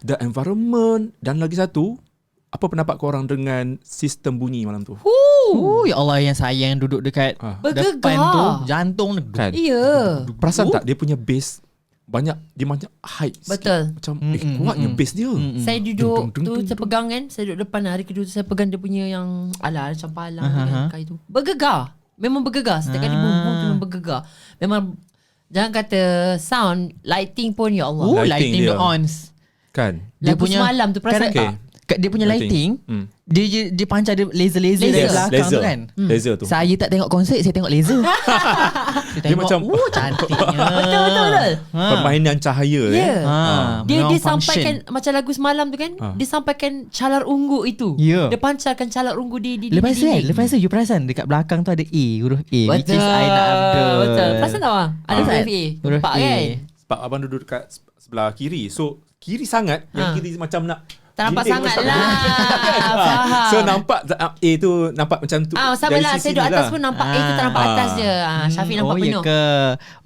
the environment, dan lagi satu, apa pendapat korang dengan sistem bunyi malam tu? Ya Allah, yang sayang duduk dekat Bergegar. depan tu, jantung dia Kan? Ya. Perasan tak dia punya bass banyak height sikit. Betul. Macam kuatnya bass dia. Saya duduk Dung, dung, tu dung, saya pegang kan. Saya duduk depan hari kedua tu saya pegang dia punya yang macam palang kan kain tu. Bergegar. Memang bergegar. Setiap kali boom tu memang bergegar. Memang jangan kata sound, lighting pun ya Allah. Lighting lighting dia. the ons. Kan? Lagu semalam tu perasan Okay. tak? Dia punya lighting, dia pancar dia laser Laser. dari belakang tu kan. Laser tu. Saya tak tengok konsert, saya tengok laser. Saya Dia macam cantiknya. Betul. permainan cahaya Ya. Dia memang sampaikan function. macam lagu semalam tu kan. Dia sampaikan calar ungu itu. Ya. Dia pancarkan calar ungu di Lepas tu you perasan dekat belakang tu ada A, huruf A, which is Aina Abdul. Betul. Perasan tak bang? Ada huruf A. Huruf Nampak A. kan? sebab abang duduk dekat sebelah kiri. So kiri sangat, yang kiri macam nak Tak nampak ginding sangat macam- lah. Faham. So nampak A tu nampak macam tu. sama dari lah. sisi Saya duduk ni atas lah. pun nampak A tu tak nampak atas je. Syafiq nampak ya penuh. ke?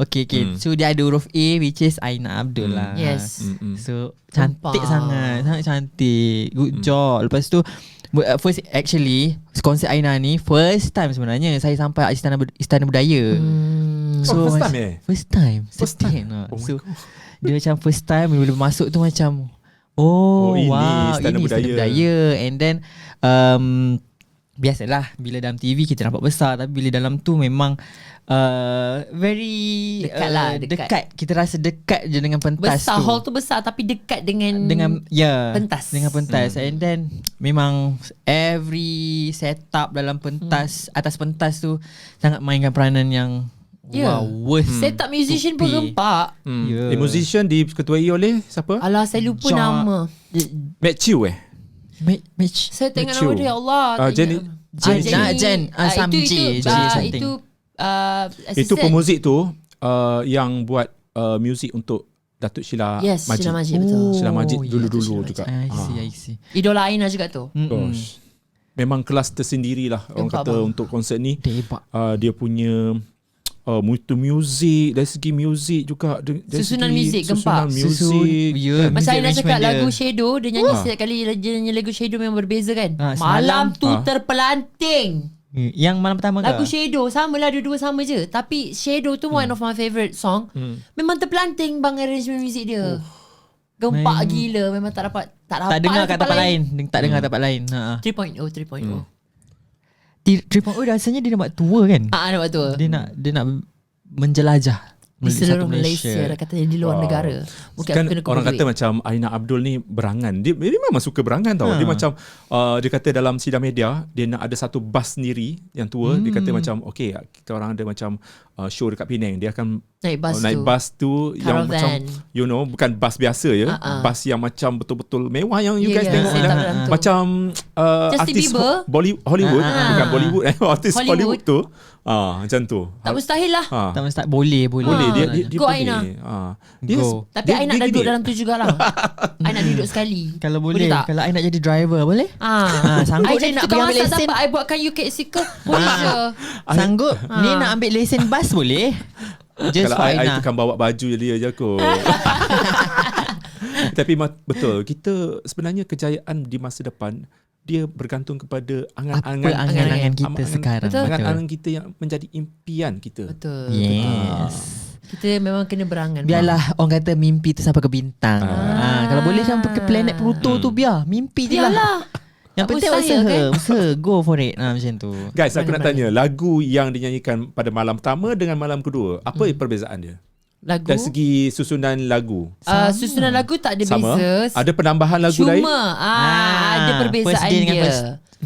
Okay. So dia ada huruf A, which is Aina Abdul lah. Yes. So cantik Nampak. sangat cantik. Good job. Lepas tu first actually konsert Aina ni first time sebenarnya saya sampai Istana Budaya. Oh, first time First time. First Sedih time? nak. Oh my So dia macam first time bila masuk tu macam ini wow, Istana ini Budaya. Istana Budaya. And then biasalah bila dalam TV kita nampak besar, tapi bila dalam tu memang very Dekat lah, dekat. Kita rasa dekat je dengan pentas Besar, tu. hall tu besar tapi dekat dengan pentas. Dengan pentas. And then memang every setup dalam pentas, atas pentas tu sangat mainkan peranan yang Ya. wow, worth Setup musician to pun pay. gempak. The musician diketuai oleh siapa? Alah saya lupa John- nama. Matt Chew Mitch Saya tengok Mathew. nama dia Allah. tak Jen- ingat. Jen, some J something. Itu pemuzik tu yang buat music untuk Datuk Sheila Yes, Majid. Sheila Majid betul. Sheila Majid Oh, dulu-dulu ya, juga. I see. Idola Aina juga tu. Gosh. Memang kelas tersendiri lah orang Gempak kata bang. untuk konsert ni. Dia hebat. Dia punya mutu muzik, dari segi muzik juga, dari Susunan segi muzik susunan gempak. muzik. Ya, Macam Aina music cakap arrangement lagu dia. Shadow, dia nyanyi setiap kali dia nyanyi lagu Shadow memang berbeza kan. semalam- Malam tu terpelanting. Yang malam pertama ke? Lagu Shadow sama lah, dua-dua sama je. Tapi Shadow tu one of my favourite song. Memang terpelanting bang arrangement muzik dia. Gempak gila, memang tak dapat tak dengar kat tempat lain. Tak dengar tempat lain. 3.0 3.0. 3.0 rasanya dia nak buat tour kan? Nak buat tu. Dia nak menjelajah. di seluruh Satu Malaysia. Dah katanya di luar negara. Mungkin Kan aku kena orang kumpul kata duit. macam Aina Abdul ni berangan. Dia memang suka berangan tau. Dia macam dia kata dalam sidang media dia nak ada satu bas sendiri yang tua. Dia kata macam okay, kita orang ada macam show dekat Penang. Dia akan naik bas tu yang Caravan. macam bukan bas biasa ya. Bas yang macam betul-betul mewah yang you guys tengok set up dalam tu. macam Justin artis Bieber. Hollywood bukan Bollywood artis Hollywood. Hollywood tu macam tu. Tak mustahil lah. Tak mesti boleh. Boleh dia Go boleh. Aina. Dia Go. Tapi I nak duduk gini. dalam tu jugalah. I nak duduk sekali. Kalau boleh, tak? kalau I nak jadi driver boleh? I Sanggup ni jadi nak tukang pergi ambil masak lesen. dapat I buatkan you cake ke? Boleh je. Sanggup ni nak ambil lesen bas boleh? Just Kalau for I Aina. tukang bawa baju dia je kot. Tapi betul, kita sebenarnya kejayaan di masa depan dia bergantung kepada Apa angan-angan angan-angan kita angan- sekarang? Betul. angan-angan kita yang menjadi impian kita. Betul. Yes. Kita memang kena berangan. Biarlah orang kata mimpi tu sampai ke bintang. Kalau boleh sampai ke planet Pluto tu biar. Mimpi je lah. Biarlah. Yang Tak penting mustahil, usaha. kan? Usaha. Go for it. Macam tu. Guys, aku nak Berani-berani. tanya, lagu yang dinyanyikan pada malam pertama dengan malam kedua, apa perbezaan dia? Lagu. Dari segi susunan lagu. Susunan lagu tak ada Sama? beza. Ada penambahan lagu Cuma lain? ada perbezaan first day dengan dia.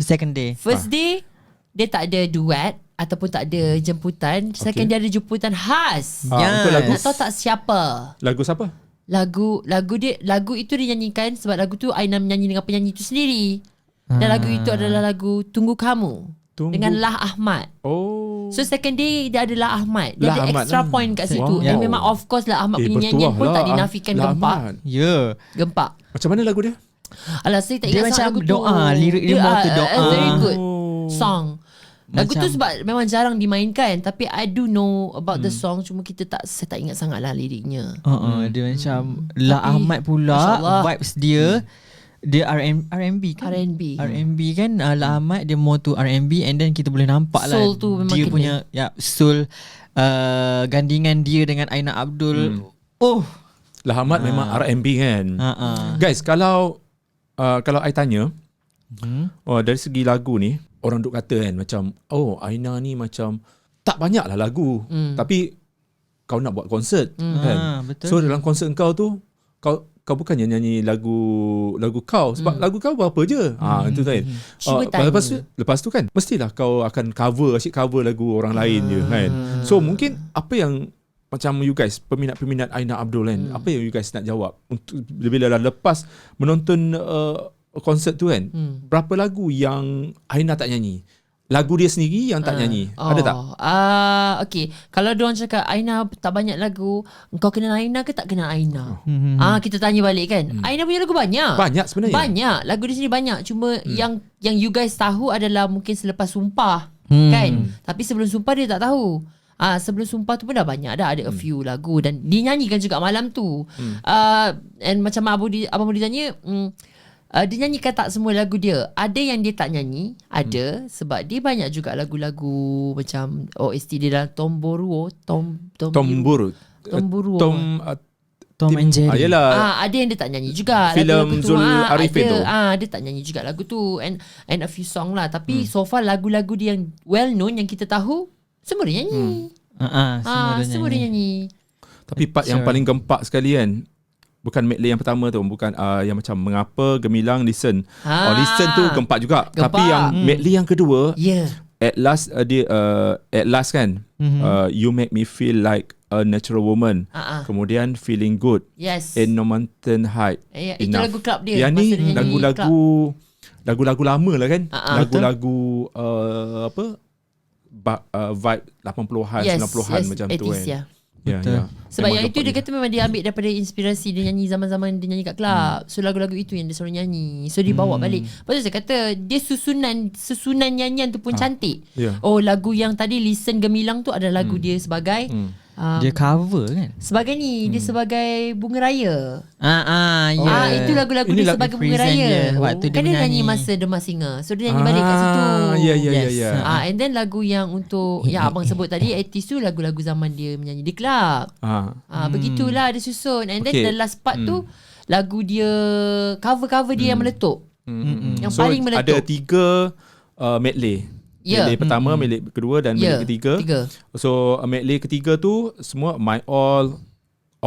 second day. First day dia tak ada duet ataupun tak ada jemputan. Second dia ada jemputan khas. Untuk lagu Tak tahu tak siapa. lagu siapa? Lagu itu dinyanyikan sebab lagu tu Aina menyanyi dengan penyanyi itu sendiri. Dan lagu itu adalah lagu Tunggu Kamu dengan Lah Ahmad. Oh. So second day dia ada Lah Ahmad. Dia Lah ada Ahmad extra lah. point kat situ. Wow. Dan memang of course Lah Ahmad punya nyanyian pun tak dinafikan Lah gempak. Ahmad. Ya. Gempak. Macam mana lagu dia? Alah saya tak Dia ingat macam sangat lagu tu. doa, lirik dia more to doa. A very good Oh. song. Lagu tu Macam- sebab memang jarang dimainkan. Tapi I do know about the song. Cuma saya tak ingat sangat lah liriknya. Dia macam La Tapi, Ahmad pula Masya Allah. vibes dia dia R&B kan? R&B. R&B kan La Ahmad dia more to R&B and then kita boleh nampak lah Soul tu memang dia kena. punya soul gandingan dia dengan Aina Abdul. Oh. Lah Ahmad memang R&B kan. Guys, kalau I tanya dari segi lagu ni, orang duk kata kan macam Aina ni macam tak banyak lah lagu, tapi kau nak buat konsert kan. Betul. So dalam konsert kau tu kau bukannya nyanyi lagu kau sebab lagu kau berapa je. Itu kan. Cuba tanya. Lepas tu kan mestilah kau akan asyik cover lagu orang lain je kan. So mungkin apa yang macam you guys peminat-peminat Aina Abdul kan, apa yang you guys nak jawab untuk bila dah lepas menonton konsert tu kan, berapa lagu yang Aina tak nyanyi? Lagu dia sendiri yang tak nyanyi. Ada tak? Okay. Kalau diorang cakap Aina tak banyak lagu, kau kenal Aina ke tak kenal Aina? Kita tanya balik kan. Aina punya lagu banyak. Banyak sebenarnya. Banyak. Lagu di sini banyak. Cuma yang you guys tahu adalah mungkin selepas Sumpah. Kan? Tapi sebelum Sumpah dia tak tahu. Sebelum Sumpah tu pun dah banyak dah. Ada a few lagu. Dan dinyanyikan juga malam tu. And macam Abang Budi tanya, dia nyanyikan tak semua lagu dia. Ada yang dia tak nyanyi. Ada. Sebab dia banyak juga lagu-lagu macam OST dia dalam Tomboruo. Tomburu. Tom and Jerry. Yelah. Ada yang dia tak nyanyi juga Filem lagu-lagu tu. Zul Arifin tu. Dia tak nyanyi juga lagu tu. And a few song lah. Tapi so far lagu-lagu dia yang well known, yang kita tahu, semua dia nyanyi. Semua dia nyanyi. Tapi part yang paling gempak sekali kan, bukan medley yang pertama tu, bukan yang macam Mengapa Gemilang Listen. Listen tu gempak juga. Gempak. Tapi yang medley yang kedua, Yeah. At last kan, You Make Me Feel Like a Natural Woman. Kemudian Feeling Good. Yes. In No Mountain Height. Itu Enough. lagu club dia. Yang masa ni dia nyanyi lagu-lagu lama lah kan. Lagu-lagu vibe 80-an, 90-an macam tu 80s, kan. ya. Ya. Sebab Memang yang itu gempak dia kata memang dia ambil daripada inspirasi dia nyanyi zaman-zaman dia nyanyi kat club. So lagu-lagu itu yang dia selalu nyanyi. So dia bawa balik. Lepas tu saya kata dia susunan nyanyian tu pun cantik. Ya. Lagu yang tadi Listen Gemilang tu adalah lagu dia sebagai Dia cover kan? sebagai ni, dia sebagai Bunga Raya. Itu lagu-lagu Ini dia lagu sebagai Bunga present Raya. dia waktu dia Kan dia nyanyi menyanyi. masa Demah Singa. So dia nyanyi balik kat situ. Ya. And then lagu yang untuk yang abang sebut tadi 80s tu lagu-lagu zaman dia menyanyi di club. Begitulah dia susun. And then Okay. the last part tu lagu dia cover dia yang meletup. Yang So paling meletup. ada 3 medley. Ya. Medley pertama, medley kedua dan medley ketiga. So medley ketiga tu semua My All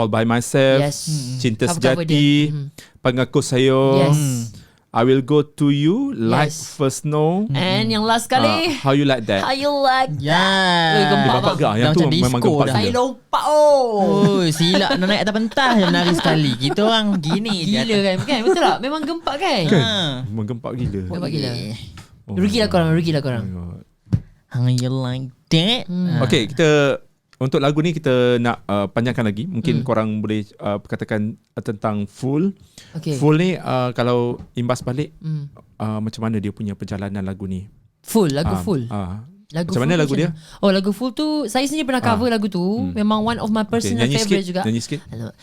by Myself, Yes. Cinta Cover-cover Sejati, Pengaku Sayang, Yes. I Will Go To You, Like Yes. First Know, And yang last kali, How You Like That. How You Like Ya. Weh, gempak Dia bapak bang. gak? Yang Dah tu macam memang disco gempak dah. Saya gila. lompat oh. Oh, silap nak naik atas pentas je menari sekali. Kita orang gini je. Gila kan? Betul tak? Memang gempak kan? Memang gempak gila. Gempak gila. Oh Rugilah korang, rugilah korang. my God. How you like that? Okay, kita untuk lagu ni kita nak panjangkan lagi. Mungkin korang boleh katakan tentang Full. Okay. Full ni kalau imbas balik macam mana dia punya perjalanan lagu ni? Full, lagu full. Macam full mana tu lagu dia? Oh, lagu full tu saya sendiri pernah cover lagu tu. Memang one of my personal nyanyi favorite sikit, juga. nyanyi sikit.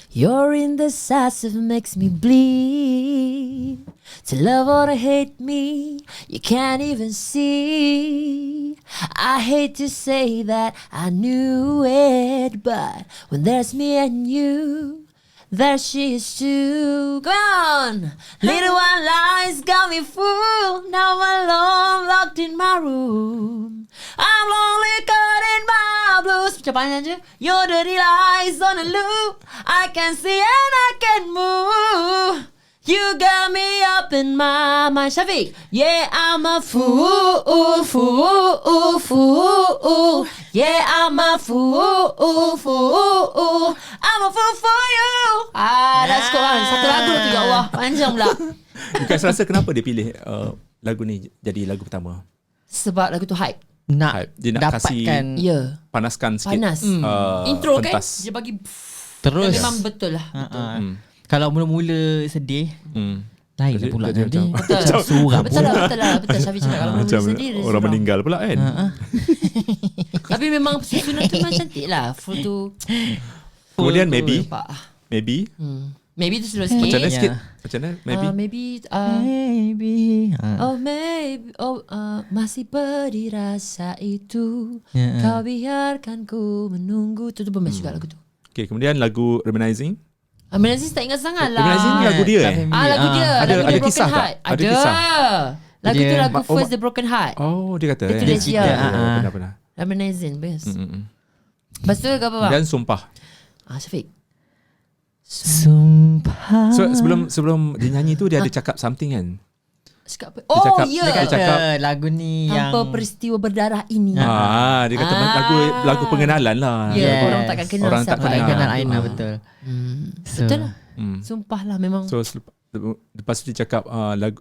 You're in the size of makes me bleed. To love or to hate me, you can't even see. I hate to say that I knew it, but when there's me and you, there she is too. Gone. Little one lies got me fooled. Now I'm alone, locked in my room. I'm lonely, caught in my blues. Macam panjang je. Your dirty lies on a loop. I can see and I can move. You got me up in my mind. Shafiq. Yeah, I'm a fool, fool, fool. Yeah, I'm a fool, fool. I'm a fool for you. Dah cukup kan. Satu lagu tu, ya Allah. Panjang pula. Bukan rasa kenapa dia pilih lagu ni jadi lagu pertama? Sebab lagu tu hype. Nak Dia nak dapatkan Ya. Panaskan sikit. Panas. Intro kan. pentas. Dia bagi. terus. Memang betul lah. Kalau mula-mula sedih, lain lah pula Betul, nanti. betul. Macam suram Betul lah, pula. betul lah. Betul Syafiq cakap. Kalau Macam mula sedih, dia orang seram. meninggal pula kan. Tapi memang susunan tu memang cantik lah. Full tu. Kemudian maybe Nampak. Maybe tu slow sikit. Macam mana Ya. sikit? Macam mana? Maybe Maybe Maybe. Oh maybe masih pedih rasa itu. Ya. Kau biarkan ku menunggu. Tu pun best juga lagu tu. Okay, kemudian lagu Reminiscing. Aziz tak ingat sangat lah. Reminiscing ni lagu dia Lagu dia. Ada- lagu ada dia Broken kisah tak? Heart. Ada kisah? Lagu Dia- tu lagu Oh, first The Broken Heart. Oh, dia kata Dia eh. tulis Dia cerita, dia. Benar. Reminiscing best. Lepas tu apa bang? Dan Sumpah. Syafiq. Sumpah. So sebelum dia nyanyi tu dia ada cakap something kan? Cakap apa? Dia cakap- ya. dia cakap lagu ni Tanpa yang peristiwa berdarah ini. Dia kata lagu pengenalan lah. Ya, Yes. orang takkan kenal Orang tak siapa tak kenal. kenal Aina betul. So, Betul lah. Sumpah lah memang. So lepas tu dia cakap lagu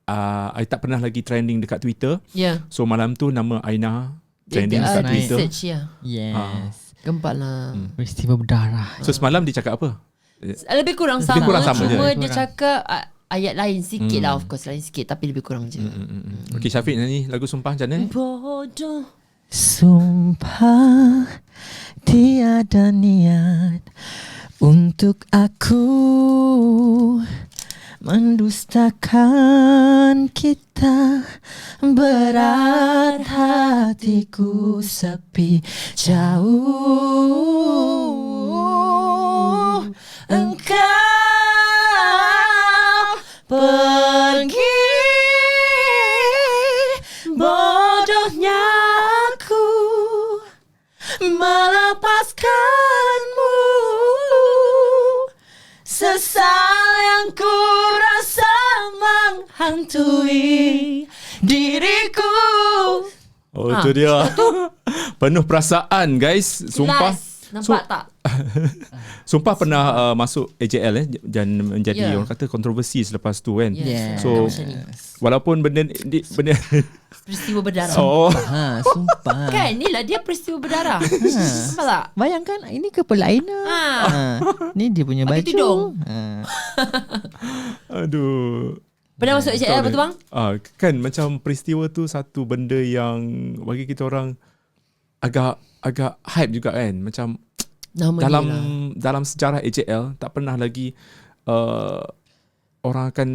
I tak pernah lagi trending dekat Twitter. Ya. So malam tu nama Aina trending Dia dekat naik. Twitter. Search ya. yes. Gempak lah. Peristiwa berdarah. So semalam dia cakap apa? Lebih kurang sama. Lebih kurang sama je. Cuma Lebih dia kurang. cakap ayat lain sikit lah. Of course lain sikit. Tapi lebih kurang je. Okay, Syafiq nyanyi lagu Sumpah macam mana? Bodoh. Sumpah tiada niat untuk aku mendustakan kita. Berat hatiku sepi jauh. Engkau pergi, bodohnya aku melepaskanmu. Sesal yang ku rasa menghantui diriku. Oh, tu dia. Penuh perasaan, guys. Sumpah. Last. Nampak tak? Sumpah pernah masuk AJL dan menjadi Ya. orang kata kontroversi selepas tu kan. Yes. So Macam ni. walaupun benda Peristiwa berdarah. oh Sumpah. Kan ni lah dia peristiwa berdarah. Nampak tak? Bayangkan ini kepala Aina. Ni dia punya Pakai baju. tudung. aduh. Pernah masuk HL betul bang? Kan macam peristiwa tu satu benda yang bagi kita orang agak hype juga kan. Macam Nama dalam dia lah. dalam sejarah AJL tak pernah lagi orang akan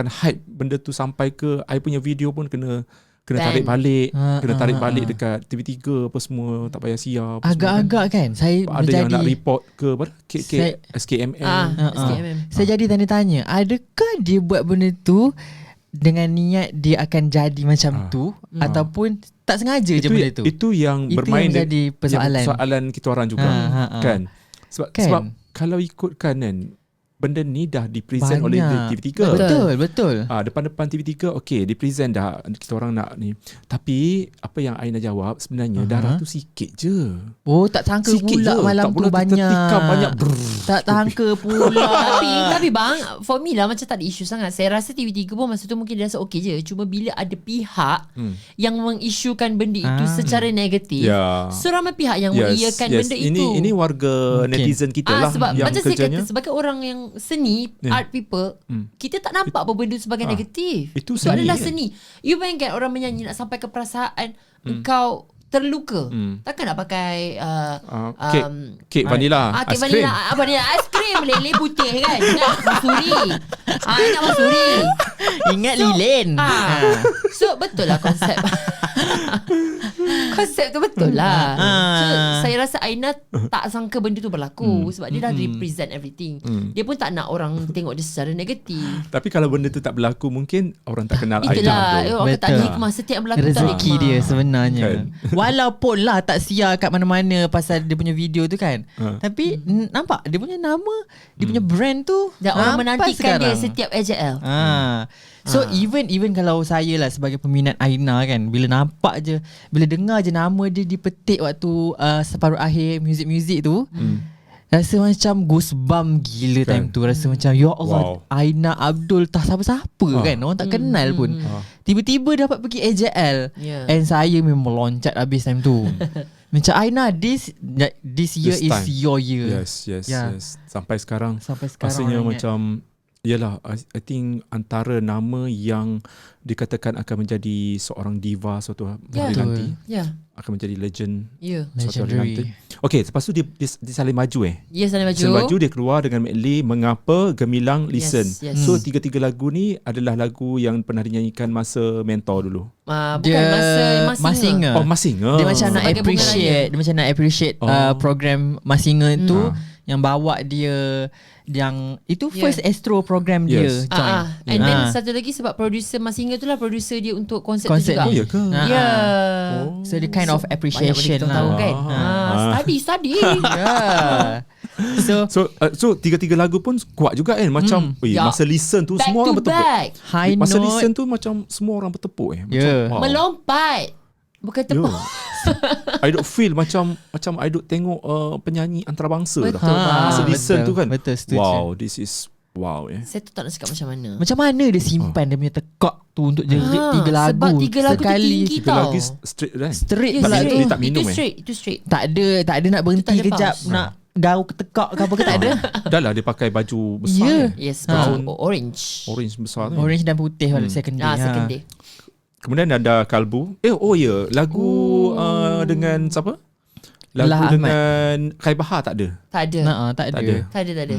hype benda tu sampai ke I punya video pun kena Ban. tarik balik, tarik balik dekat TV3 apa semua, tak payah siar apa Agak-agak kan saya semua, kan. Ada yang nak menjadi report ke apa? SKML. SKMM. saya jadi tanya-tanya, adakah dia buat benda tu dengan niat dia akan jadi macam tu ataupun tak sengaja je benda tu. Itu yang Itu bermain yang menjadi persoalan. persoalan kita orang juga kan. Kan? Sebab kalau ikutkan kan, benda ni dah dipresent oleh TV3. Betul. Depan-depan TV3 okey, dipresent dah, kita orang nak ni. Tapi apa yang Aina jawab sebenarnya darah tu sikit je. Oh, tak sangka Sikit pula je. malam Tak tu pula kita banyak. tikam banyak. Tak sangka pula. Tapi bang, for me lah macam tak ada isu sangat. Saya rasa TV3 pun masa tu mungkin dia rasa okey je. Cuma bila ada pihak yang mengisukan benda itu secara negatif, so ramai pihak yang mengiyakan benda itu. Ini warga netizen kita lah sebab yang macam saya kerjanya. kata, sebagai orang yang seni, art people, kita tak nampak apa benda sebagai negatif. Itu Itu seni, adalah kan? seni. You bayangkan orang menyanyi nak sampai ke perasaan engkau terluka. Takkan nak pakai kek vanila, kek aiskrim. vanila, apa dia? Aiskrim lele putih kan. Ingat masuri. Ingat masuri. Ingat lilin. So betul lah konsep. Konsep tu betul lah. So, saya rasa Aina tak sangka benda tu berlaku sebab dia dah represent everything. Dia pun tak nak orang tengok dia secara negatif. Tapi kalau benda tu tak berlaku, mungkin orang tak kenal Aina Itulah, tu. orang tak Betul. hikmah. Setiap berlaku tak Rezeki hikmah. dia sebenarnya Kan. Walaupun lah tak siar kat mana-mana pasal dia punya video tu kan, tapi nampak dia punya nama, dia punya brand tu Dan orang nampak menantikan dia sekarang. setiap AJL. So even kalau saya lah sebagai peminat Aina kan, bila nampak je, bila dengar je nama dia dipetik waktu separuh akhir music tu, rasa macam goosebump gila time tu. Rasa macam ya Allah, Aina Abdul tak siapa-siapa kan, orang tak kenal pun. Tiba-tiba dapat pergi AJL, and saya memang loncat habis time tu. Macam Aina, this year This is time. your year. Yes. Sampai sekarang rasanya orang macam yalah, I think antara nama yang dikatakan akan menjadi seorang diva suatu hari nanti, akan menjadi legend suatu hari nanti. Okay, lepas tu dia saling maju saling maju. Saling maju, dia keluar dengan medley Mengapa Gemilang Listen. Yes. So tiga-tiga lagu ni adalah lagu yang pernah dinyanyikan masa mentor dulu. Bukan masa Mas Singer. Oh, Mas Singer. Dia macam nak Sebagai bunga appreciate, dia macam nak appreciate program Mas Singer tu yang bawa dia, yang itu first Astro program dia join. And then satu lagi sebab producer Mas Singer tu lah producer dia untuk konsert tu juga. Oh ya ke? So the kind of appreciation banyak benda kita tahu lah. kan. Study. So tiga-tiga lagu pun kuat juga kan. Macam masa listen tu Back semua to orang bertepuk. back. High Masa note. listen tu macam semua orang bertepuk macam, wow. Melompat. Bukan tepuk. I duk feel macam I duk tengok penyanyi antarabangsa dah. Betul, Masa betul. listen tu kan. Betul, setuju. Wow, this is wow. Saya tu tak nak cakap macam mana. Macam mana dia simpan dia punya tekak tu untuk jerit tiga lagu sebab tiga lagu tu sekali. tinggi Kita tau. lagi straight kan. Straight Ya, pula straight. tu. Dia tak minum, Itu straight. Tak ada nak berhenti tak ada kejap pause. nak gaul ketekak ke apa ke, tak ada. Dah lah dia pakai baju besar Ya. kan. Yes, Brown. orange. Orange besar tu. Orange dan putih second day. Second day. Kemudian ada Kalbu. Lagu dengan siapa? Lagu Lah dengan Kai Bahar tak ada. Tak ada. Tak Tak ada. ada.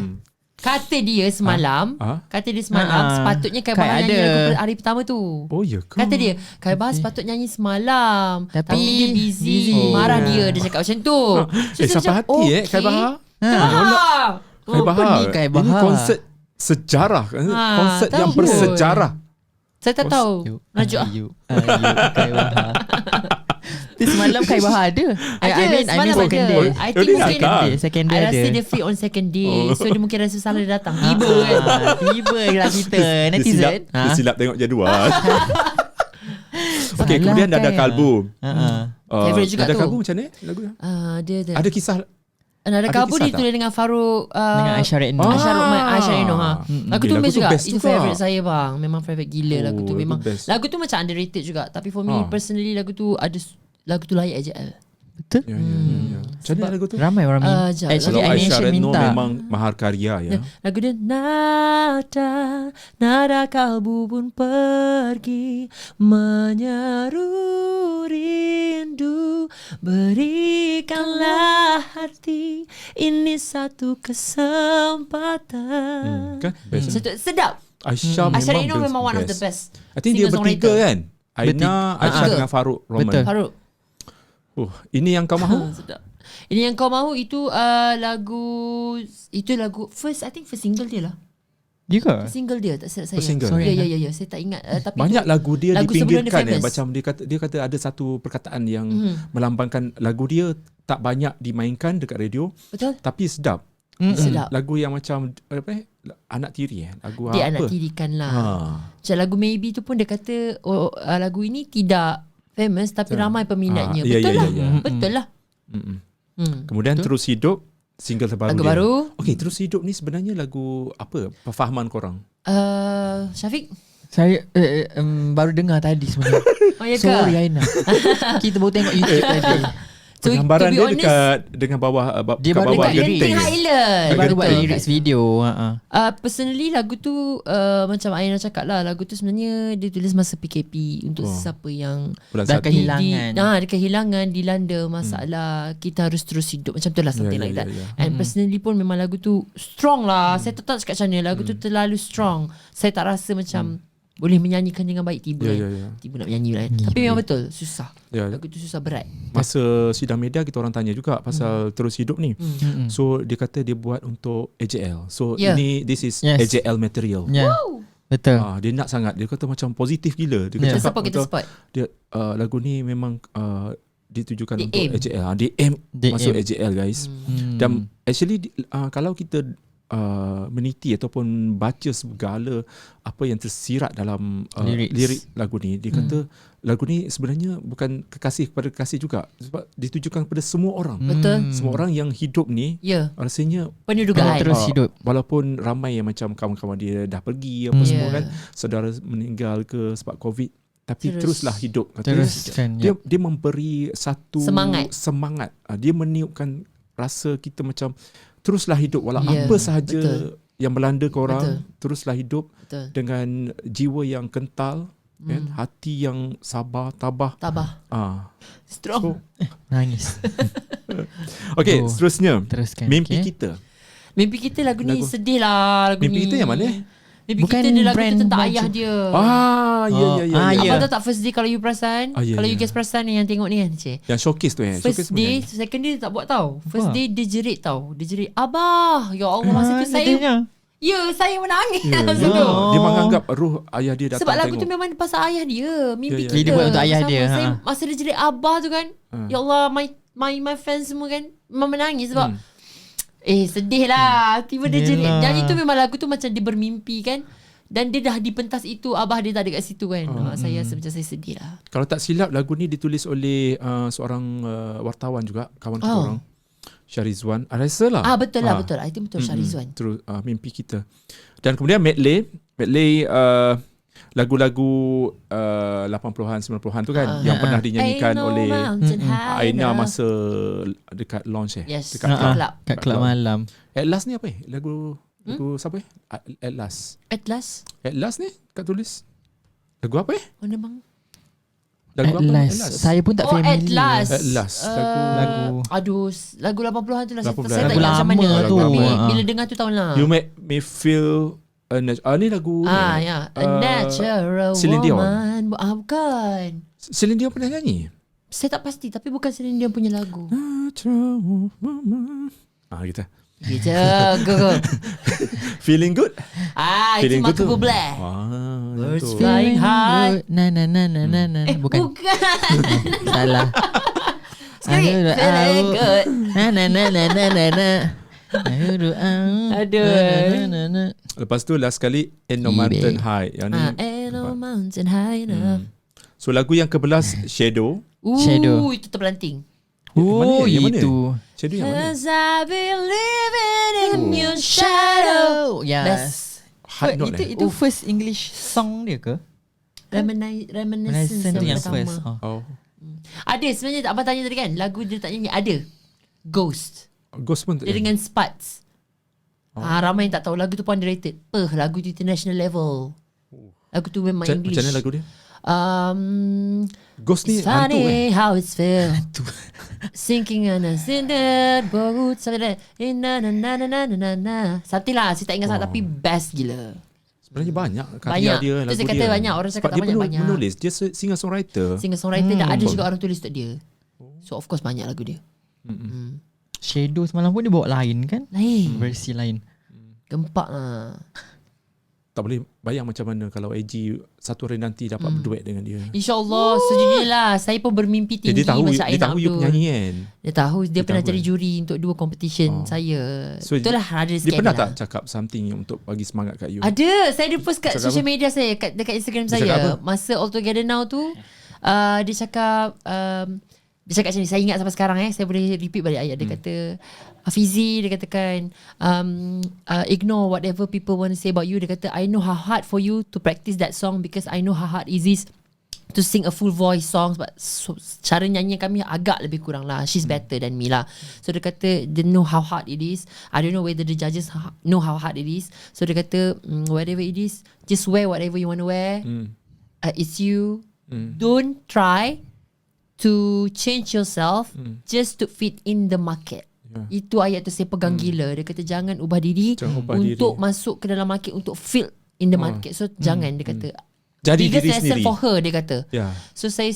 Kata dia semalam, sepatutnya Kai Kai Bahar nyanyi ada. lagu hari pertama tu. Oh ya ke? Kata dia, Kai Bahar sepatutnya nyanyi semalam. Tapi Tapi dia busy. busy. Marah dia cakap macam tu. So, saya sampai macam, hati Kai Bahar. Kai Apa Bahar. ni Kai Ini Bahar? konsert sejarah. Konsert tahu yang pun. bersejarah. Saya tak tahu. Najuk. Ayu Kai Bahar. Tapi semalam Kai Bahar ada. I mean semalam second ada. day. I think mungkin Second day I ada. rasa dia free on second day. So dia mungkin rasa salah dia datang. Tiba kan. Tiba lah kita Dia netizen. silap tengok jadual. Okay, Salah kemudian ada kan? Kalbu. Favorite juga ada tu. Kalbu macam mana lagu dia? Dia Ada kisah. Nada Ada Kalbu kisah ditulis dengan Farouk Dengan Aisyah Retno. Aisyah Retno Lagu tu Lagu best tu juga. best Itu juga. favourite saya bang. Memang favourite gila lagu tu. lagu Memang best. lagu tu macam underrated juga. Tapi for me personally lagu tu layak AJL. Betul. Ya. Macam mana lagu tu? Ramai orang minta. jap. Actually Kalau Aisyah Animation Retno minta. memang mahar karya ya. Lagu dia Nada kalbu pun pergi menyeru rindu, berikanlah hati ini satu kesempatan. Kan? Best. Sedap. Aisyah Aisyah memang Retno memang one of the best. I think dia bertiga singer-songwriter. kan. Aina, Aisyah dengan Farouk Roman. Betul. Farouk. Ini yang kau mahu? Sedap. Ini yang kau mahu itu lagu first, I think first single dia lah. Dia ke? Single dia tak silap saya. single. Ya, Sorry, ya. Saya tak ingat. Tapi Banyak tu, lagu dia lagu sebelum dia dipinggirkan famous. macam dia kata ada satu perkataan yang melambangkan lagu dia tak banyak dimainkan dekat radio betul. tapi sedap. Sedap. Lagu yang macam anak tiri lagu Dia apa? anak tirikan lah. Ha. Macam lagu Maybe tu pun dia kata lagu ini tidak famous tapi ramai peminatnya. Ya, Betul ya, lah. ya, ya. Betul lah. Kemudian Terus Hidup single terbaru Lagu dia. baru. Okey, Terus Hidup ni sebenarnya lagu apa? Perfahaman korang? Syafiq. Saya baru dengar tadi sebenarnya. Oh ya ke? Sorry Aina. Kita baru tengok YouTube tadi. To Gambaran be dia honest, dekat dengan bawah Dia kat baru bawah dekat genting. Genting Highland. Dia baru buat Betul. lyrics video. Personally lagu tu macam Aina cakap lah, lagu tu sebenarnya dia tulis masa PKP untuk sesiapa yang Bulan Dah satu. kehilangan. dia kehilangan, dilanda masalah, kita harus terus hidup macam tu lah, something Ya, like ya, that. ya, ya. And personally pun memang lagu tu strong lah. Saya tak tahu cakap macam mana, lagu tu terlalu strong. Saya tak rasa macam boleh menyanyikan dengan baik tiba Ya, kan. ya, ya. Tiba nak menyanyi kan. Tapi memang betul susah. Ya. Lagu tu susah, berat. Masa sidang media kita orang tanya juga pasal Terus Hidup ni. So dia kata dia buat untuk AJL. So Yeah. this is Yes. AJL material. Ya. Betul. Dia nak sangat. Dia kata macam positif gila. Dia Kita cakap support, kita betul, support. dia lagu ni memang ditujukan Dia untuk aim. AJL. Dia aim Dia masuk aim. AJL guys. Dan actually kalau kita meniti ataupun baca segala apa yang tersirat dalam Lyrics. lirik lagu ni, dia kata lagu ni sebenarnya bukan kekasih kepada kekasih juga, sebab ditujukan kepada semua orang. Betul. Semua orang yang hidup ni Ya, rasanya penuh dugaan. Terus hidup. walaupun ramai yang macam kawan-kawan dia dah pergi apa semua Yeah. kan, saudara meninggal ke sebab COVID, tapi Terus. teruslah hidup. Kata Teruskan. dia memberi satu Semangat. Dia meniupkan rasa kita macam teruslah hidup walau Ya, apa sahaja betul. yang melanda korang, Betul. teruslah hidup Betul. dengan jiwa yang kental, kan, hati yang sabar, tabah. Tabah. So, Strong. Nangis. okey, Oh, seterusnya teruskan, mimpi okey. kita. Mimpi kita lagu ni Lagu- sedih lah, lagu Mimpi ni. kita yang mana? Mimpi Bukan kita dia lagu brand tu tentang baju. ayah dia. Ya. ya. Abang tahu tak first day kalau you perasan, Ya, kalau you ya. guys perasan yang tengok ni kan, cik. Yang showcase tu First day, second day dia tak buat tau. First Apa? day dia jerit tau. Dia jerit, Abah. Ya Allah, masa tu saya saya menangis masa tu. Dia menganggap ruh ayah dia datang Sebab lagu tengok. tu memang pasal ayah dia. Ya, ya. Mimpi kita. Dia buat untuk ayah Sama. dia, Saya, ha. masa dia jerit Abah tu kan, ya Allah, my fans semua kan memang menangis sebab sedih lah. Tiba dia jerit. Yelah. Dan itu memang lagu tu macam dia bermimpi kan. Dan dia dah dipentas itu, Abah dia tak ada kat situ kan. Saya rasa macam saya sedih lah. Kalau tak silap lagu ni ditulis oleh seorang wartawan juga, kawan kita orang, Syarizwan. Rasa lah. Betul lah, betul. Itu betul, Syarizwan. Terus mimpi kita. Dan kemudian medley lagu-lagu 80-an 90-an tu kan yang pernah dinyanyikan Ain't no oleh mountain high Aina enough. masa dekat launch Yes, dekat club. Kat kelab malam. Atlas ni apa lagu siapa Atlas Atlas. ni kat tulis lagu apa Mana bang? lagu apa Atlas. Saya pun tak familiar. Atlas. Atlas. Lagu. Aduh, lagu 80-an tu lah. 80-an. Saya tak Lagu ingat macam lama mana. tu. Tapi Ha. bila dengar tu tahu lah. You Make Me Feel ni lagu Ya. A natural Celine Dion. woman. Bukan. Celine Dion pernah nyanyi Saya tak pasti. Tapi bukan Celine Dion punya lagu. Natural Woman. Kita Gitu. Go. Feeling Good. Itu Feeling Good Michael tu. Bublé. Birds Birds flying high. Na. Bukan. Bukan. Salah. Sekali. Feeling good. Na. Aduh. Lepas tu last kali Ain't No Mountain High. Yang ni Ain't no mountain high enough. so lagu yang ke-11 Shadow. Shadow. Itu terpelanting. Oh, Yang mana? itu. Shadow yang mana? Cause I believe in your shadow. Yes. Best. Hard note Itu first English song dia ke? Reminiscence Reminiscence tu yang pertama. first. Oh. Ada sebenarnya abang tanya tadi kan, lagu dia tak nyanyi, ada Ghost. Ghost pun tak Dia dengan Spuds. Ramai yang tak tahu lagu tu pun underrated. Lagu tu international level. Lagu tu memang Macam English. mana lagu dia? Ghost ni It's hantu funny how it's feel. Sinking on a cinder boat something like na na na na na na na. Something lah, saya tak ingat sangat tapi best gila. Sebenarnya banyak karya Banyak. dia, Tu lagu saya kata dia. banyak, orang cakap Sebab dia banyak-banyak. menulis, dia singer songwriter. Singer songwriter dan ada juga orang tulis untuk dia. So of course banyak lagu dia. Shadow semalam pun dia bawa lain kan? Lain. Versi lain. Gempak lah. tak boleh bayang macam mana kalau AG satu hari nanti dapat berduet dengan dia. InsyaAllah, sejujurnya saya pun bermimpi tinggi Dia tahu macam dia Aina tahu you Abdul. penyanyi kan. Dia tahu dia pernah tahu jadi kan? juri untuk 2 competition saya. So, Itulah ada dia sikit pernah lah. tak cakap something untuk bagi semangat kat you? Ada, saya ada post kat Cakap social apa? media saya, dekat Instagram Dia cakap saya. apa? Masa All Together Now tu, dia cakap dia cakap macam ni, saya ingat sampai sekarang saya boleh repeat balik ayat. Dia kata, Fizi, dia katakan, ignore whatever people want to say about you. Dia kata, I know how hard for you to practice that song because I know how hard it is to sing a full voice songs, but cara nyanyi kami agak lebih kurang lah. She's better than me lah. So dia kata they know how hard it is. I don't know whether the judges know how hard it is. So dia kata whatever it is, just wear whatever you want to wear. It's you. Don't try to change yourself just to fit in the market. Itu ayat tu saya pegang gila. Dia kata jangan ubah diri untuk masuk ke dalam market, untuk fill in the market. So jangan, dia kata Jadi biggest diri lesson sendiri. for her, dia kata. Yeah. So saya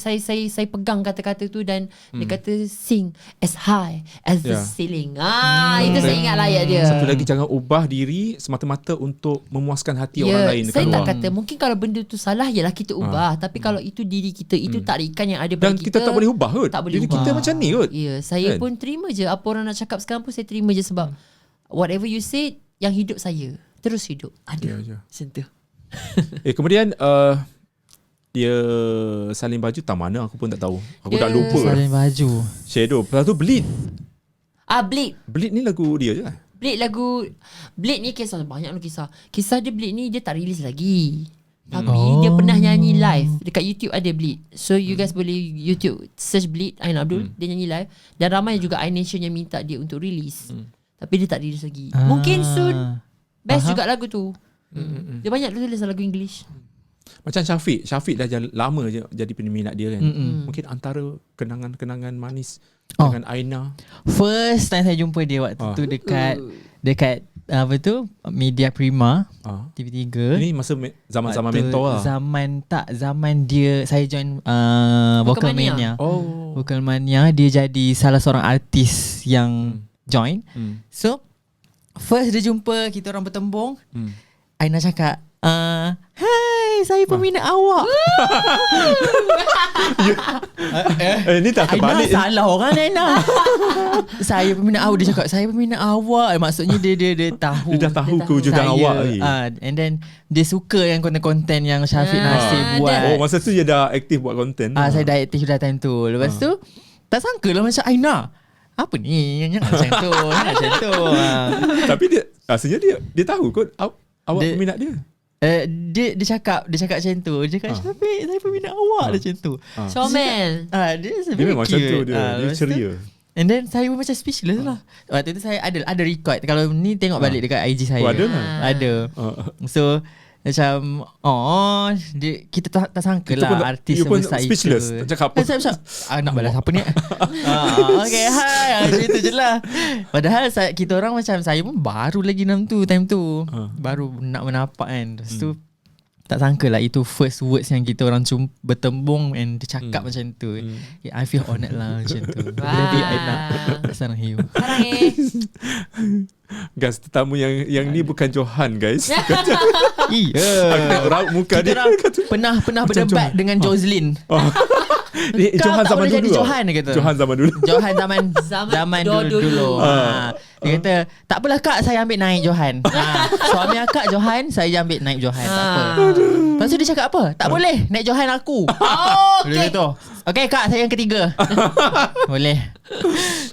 pegang kata-kata tu dan dia kata sing as high as the ceiling. Itu saya ingat lah ayat dia. Satu lagi, jangan ubah diri semata-mata untuk memuaskan hati orang lain dekat Saya tak luar. kata mungkin kalau benda tu salah ialah kita ubah, tapi kalau itu diri kita, itu tarikan yang ada Dan bagi kita tak boleh ubah kot. Tak boleh Diri ubah. kita macam ni kot. Ya, saya Kan? pun terima je apa orang nak cakap sekarang pun saya terima je sebab whatever you say, yang hidup saya terus hidup. Ada. Macam tu. Kemudian dia salin baju tak mana aku pun tak tahu. Aku Dia dah lupa. Salin baju. Shadow. Lepas tu Bleed. Bleed. Bleed ni lagu dia je lah. Bleed ni kisah banyak lu kisah. Kisah dia Bleed ni dia tak release lagi. Tapi dia pernah nyanyi live dekat YouTube, ada Bleed. So you guys boleh YouTube search Bleed Aina Abdul, dia nyanyi live. Dan ramai juga iNation yang minta dia untuk release. Tapi dia tak release lagi. Mungkin soon. Best juga lagu tu. Dia banyak tulis lagu English. Macam Syafiq dah lama je jadi peminat dia kan. Mungkin antara kenangan-kenangan manis dengan Aina. First time saya jumpa dia waktu tu dekat apa tu, Media Prima, TV3. Ini masa zaman-zaman Waktu mentor lah. Zaman dia saya join Vocalmania. Vocalmania, dia jadi salah seorang artis yang join. So first dia jumpa, kita orang bertembung. Aina cakap, "Hai, saya peminat awak." Ni tak Aina terbalik. salah orang Aina. Saya peminat awak. Dia cakap saya peminat awak. Maksudnya dia tahu. Dia dah tahu kewujudan awak lagi. And then dia suka yang konten-konten yang Syafiq Nasir buat. Oh, masa tu dia dah aktif buat konten. Saya dah aktif dah time tu. Lepas tu tak sangka lah macam Aina, apa ni? Jangan macam tu. Jangan macam tu. Tapi dia rasanya dia tahu kot awak peminat dia. Dia cakap macam tu. Dia cakap, Syafiq, saya peminat awak macam tu. Comel. Dia Memang macam tu dia. Dia lepas tu, ceria. and then saya pun macam speechless lah. Waktu tu saya ada record. Kalau ni tengok balik dekat IG saya. Oh, ada lah. Ada. So macam kita tak sangka Kita pun- lah artis you pun sebesar speechless. itu. Tak cakap apa. Saya macam nak balas apa ni? Okay, hai. Macam itu je lah. Padahal kita orang macam, saya pun baru lagi time tu. Baru nak menapak kan. Lepas tu tak sangka lah itu first words yang kita orang bertembung and dia cakap macam tu. I feel honoured lah macam tu. Jadi I nak sarang hiu. Guys, tetamu yang ni bukan Johan guys. Iya. Aku raut muka Kita dia. orang pernah berdebat dengan Jocelyn. Johan tak zaman boleh jadi dulu. Johan, dia kata. Johan zaman dulu. Johan Zaman zaman dulu. dulu. Dia kata, tak apalah kak, saya ambil naik Johan. Suami akak Johan, saya ambil naik Johan. Tak apa. Lepas tu dia cakap apa? Tak boleh, naik Johan aku. Dia kata, okay kak, saya yang ketiga. Boleh.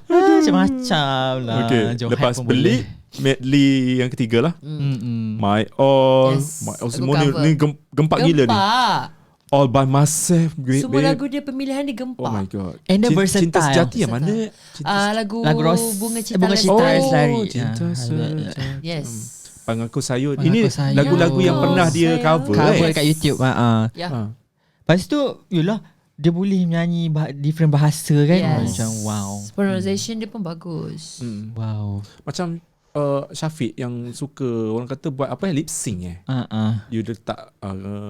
Macam-macam lah. Okay, Johan lepas pun beli medley yang ketiga lah. My All. Yes, My All lagu semua cover. ni gempak gila ni. Gempak. All by myself. Great Semua babe. lagu dia pemilihan dia gempak. Oh my god. And dia Cinta versatile. sejati yang mana? Lagu Ros- Bunga Cinta Bunga Lestari. Cinta Lestari. Cinta sejati. Yes. Pangako Sayur. Pangako Ini Sayur. lagu-lagu yang pernah dia Sayang. cover. cover Yes. kat YouTube. Ya. Lepas tu, yelah, dia boleh menyanyi different bahasa kan. Yes. Macam wow. Pronunciation dia pun bagus. Wow. Macam Syafiq yang suka orang kata buat apa lip sync you letak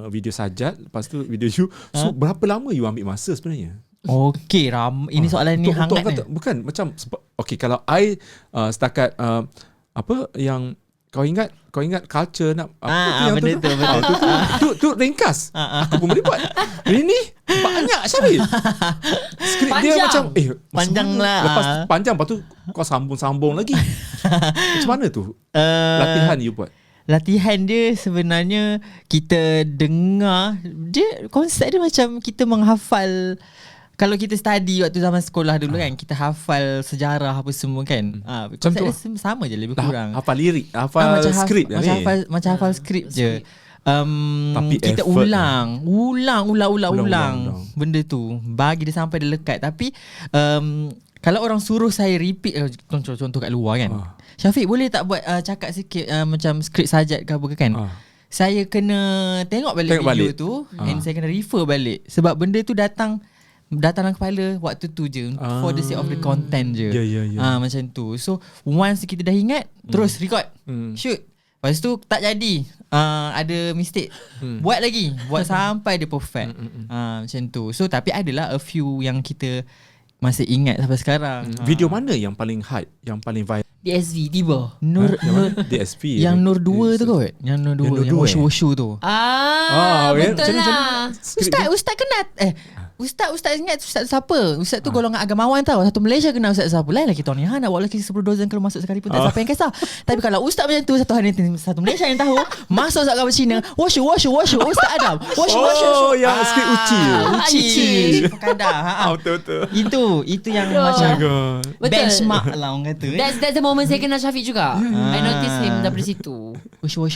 video sajat, lepas tu video you. So berapa lama you ambil masa sebenarnya? Okay, ini soalan ni hangat kata, bukan macam okay, kalau I setakat apa yang kau ingat, kau ingat culture nak benda tu, betul. tu ringkas. Aku pun boleh buat. Ini banyak Syarif. Skrip dia Panjang. macam Panjang macam mana? lah. Lepas panjang, lepas tu kau sambung-sambung lagi. Macam mana tu? Latihan you buat. Latihan dia sebenarnya kita dengar dia, konsep dia macam kita menghafal. Kalau kita study waktu zaman sekolah dulu kan, kita hafal sejarah apa semua kan. Konsep dia sama je lebih kurang. Hafal lirik, hafal skrip ni. Macam hafal skrip je. Tapi kita effort ulang benda tu bagi dia sampai dia lekat. Tapi kalau orang suruh saya repeat, contoh kat luar kan, Syafiq boleh tak buat cakap sikit macam skrip sajat ke apa ke kan. Saya kena tengok balik video tu and saya kena refer balik sebab benda tu datang dalam kepala waktu tu je for the sake of the content je. Macam tu. So once kita dah ingat, terus record, shoot. Lepas tu tak jadi, ada mistake, buat lagi, buat sampai dia perfect. Macam tu. So tapi adalah a few yang kita masih ingat sampai sekarang. Video mana yang paling hype, yang paling viral? DSV tiba. Nur DSP. yang Nur 2 tu kot. Yang Nur 2 yang wushu tu. Betul lah. Ustaz kenal Ustaz ingat Ustaz tu siapa? Ustaz tu golongan agamawan tau. Satu Malaysia kenal Ustaz siapa. Lain lah kita ni. Nak buat lagi 10 dozen kalau masuk sekali pun tak siapa yang kisah. Tapi kalau Ustaz macam tu, satu hari satu Malaysia yang tahu, masuk kat agama Cina, washu Ustaz Adam. Washu. Yang skrip uci. Uci. Pakada. Betul. Itu yang macam Betul. benchmark lah orang kata. That's the moment saya kenal Syafiq juga. I notice him daripada situ. Washu.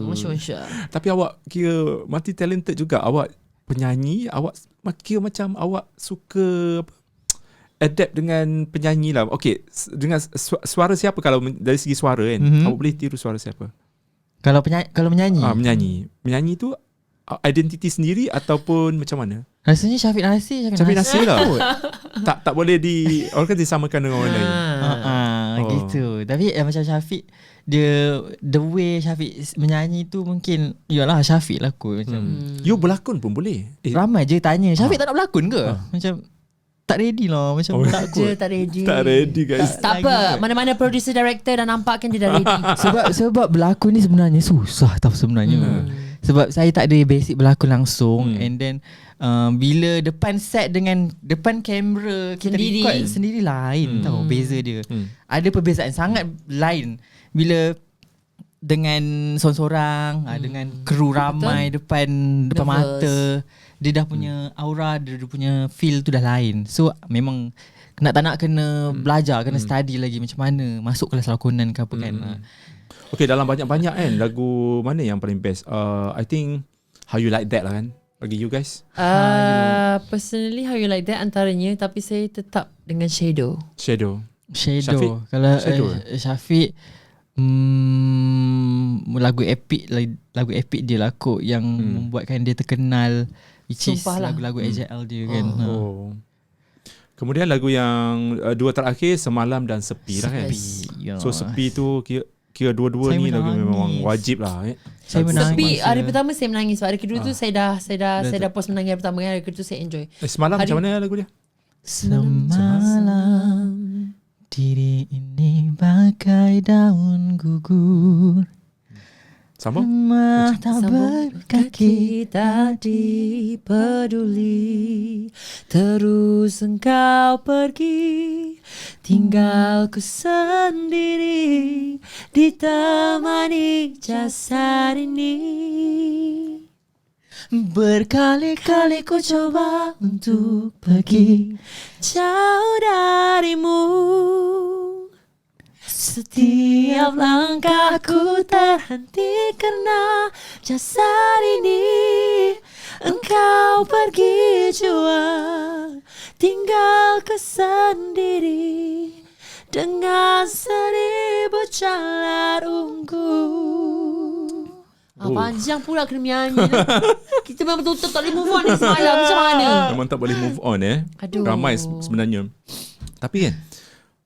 Masya. Tapi awak kira multi talented juga. Awak penyanyi, awak kira macam awak suka adapt dengan penyanyi lah. Okay, dengan suara siapa, kalau dari segi suara kan, awak boleh tiru suara siapa? Kalau menyanyi? Menyanyi tu identiti sendiri ataupun macam mana? Rasanya Syafiq Nasir lah. tak boleh orang kan disamakan dengan orang lain. Gitu. Tapi macam Syafiq, dia the way Syafiq menyanyi tu mungkin yalah Syafiq lah kot macam. You berlakon pun boleh. Ramai je tanya, Syafiq tak nak berlakon ke? Macam tak ready lah, macam tak kot. Tak ready. Tak ready guys. Tak apa, mana-mana producer director dah nampak kan dia dah ready. sebab berlakon ni sebenarnya susah tau sebenarnya. Sebab saya tak ada basic berlakon langsung, and then bila depan set dengan depan kamera kita record sendiri lain tau, beza dia. Ada perbezaan sangat lain bila dengan sorang-sorang, dengan kru ramai depan mata, dia dah punya aura, dia punya feel tu dah lain. So memang nak tak nak kena belajar, kena study lagi macam mana masuk kelas lakonan ke apa kan. Okay, dalam banyak-banyak kan, lagu mana yang paling best? I think How You Like That lah kan, bagi you guys. Personally How You Like That antaranya, tapi saya tetap dengan Shadow. Syafiq? Kalau Syafiq lagu epic dia lah kot yang membuatkan dia terkenal, which is lagu-lagu AJL dia kan. Kemudian lagu yang dua terakhir, Semalam dan Sepi lah kan. So Sepi tu kira dua-dua saya ni lagu menangis. memang wajib lah. Saya menangis. Tapi hari pertama saya menangis, hari kedua tu saya dah post menangis hari pertama kan, hari kedua tu saya enjoy. Semalam macam mana lagu dia? Semalam diri ini bagai daun gugur, Sambung. tak berkaki, tak dipeduli, terus engkau pergi, tinggalku sendiri, ditemani jasad ini. berkali-kali ku coba untuk pergi Jauh darimu, setiap langkahku terhenti karena jasad ini. Engkau pergi jua, tinggalku sendiri dengan seribu calar ungu. Panjang pula kena menyanyi. Kita memang betul-betul tak boleh move on ni semalam. Macam mana? Memang tak boleh move on Aduh. Ramai sebenarnya. Tapi kan,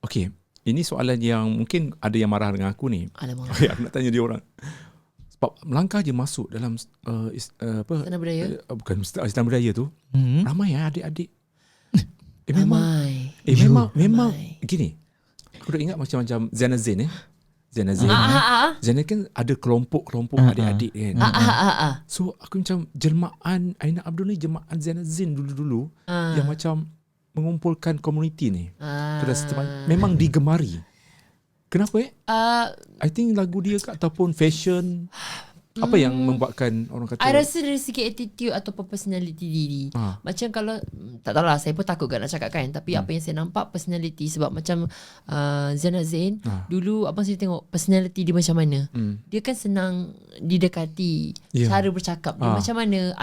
okay, ini soalan yang mungkin ada yang marah dengan aku ni. Alamak. Okay, aku nak tanya dia orang. Sebab melangkah je masuk dalam Istana Budaya? Bukan Istana Budaya tu. Ramai adik-adik. Ramai. Memang gini. Aku dah ingat macam Zaina Zain Zainal Zain. Zainal kan ada kelompok-kelompok adik-adik kan. So aku macam jelmaan Aina Abdul ni jelmaan Zainal Zain dulu-dulu yang macam mengumpulkan komuniti ni. Memang digemari. Kenapa I think lagu dia ke ataupun fashion. Apa yang membuatkan orang kata? I rasa dari segi attitude ataupun personality diri. Macam kalau tak tahulah, saya pun takut nak cakap kan, tapi apa yang saya nampak personality, sebab macam Zainal Zain dulu abang saya tengok personality dia macam mana. Dia kan senang didekati, cara bercakap dia macam mana.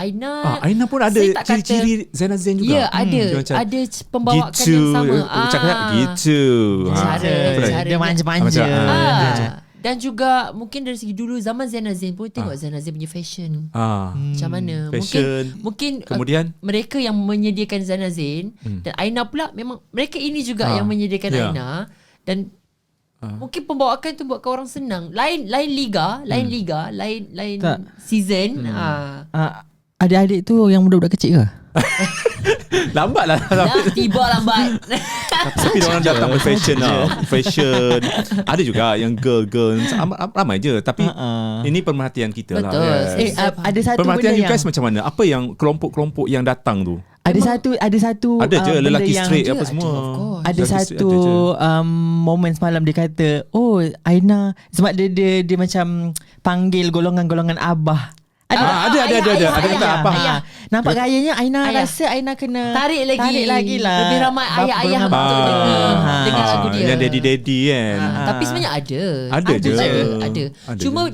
Aina pun ada ciri-ciri Zainal Zain juga. Ya, ada pembawaan yang sama. Cakap gitu. Cara Dia manja-manja. Dan juga mungkin dari segi dulu zaman Zainal Zain pun tengok Zainal Zain punya fashion. Macam mana? Fashion. Mungkin kemudian mereka yang menyediakan Zainal Zain dan Aina pula, memang mereka ini juga yang menyediakan Aina, dan mungkin pembawaan tu buatkan orang senang. Lain liga, lain season. Adik-adik tu yang budak-budak kecil ke? Lambat lah. Tiba lambat. Tapi orang datang fashion lah. Fashion. Ada juga yang girl ramai je. Tapi ini pemerhatian kita lah. Betul. Ada satu Pemerhatian benda you guys macam mana? Apa yang kelompok-kelompok yang datang tu? Ada satu Ada je benda lelaki yang straight apa semua. ada Lelaki satu straight ada je. momen semalam dia kata, oh Aina, sebab dia macam panggil golongan-golongan abah. Ada kata apa? Nampak gayanya Aina Ayah. rasa Aina kena Tarik lagi lah. Lebih ramai ayah-ayah Golongan untuk dengar lagu dia. Yang daddy kan. Tapi sebenarnya ada je. Ada. Cuma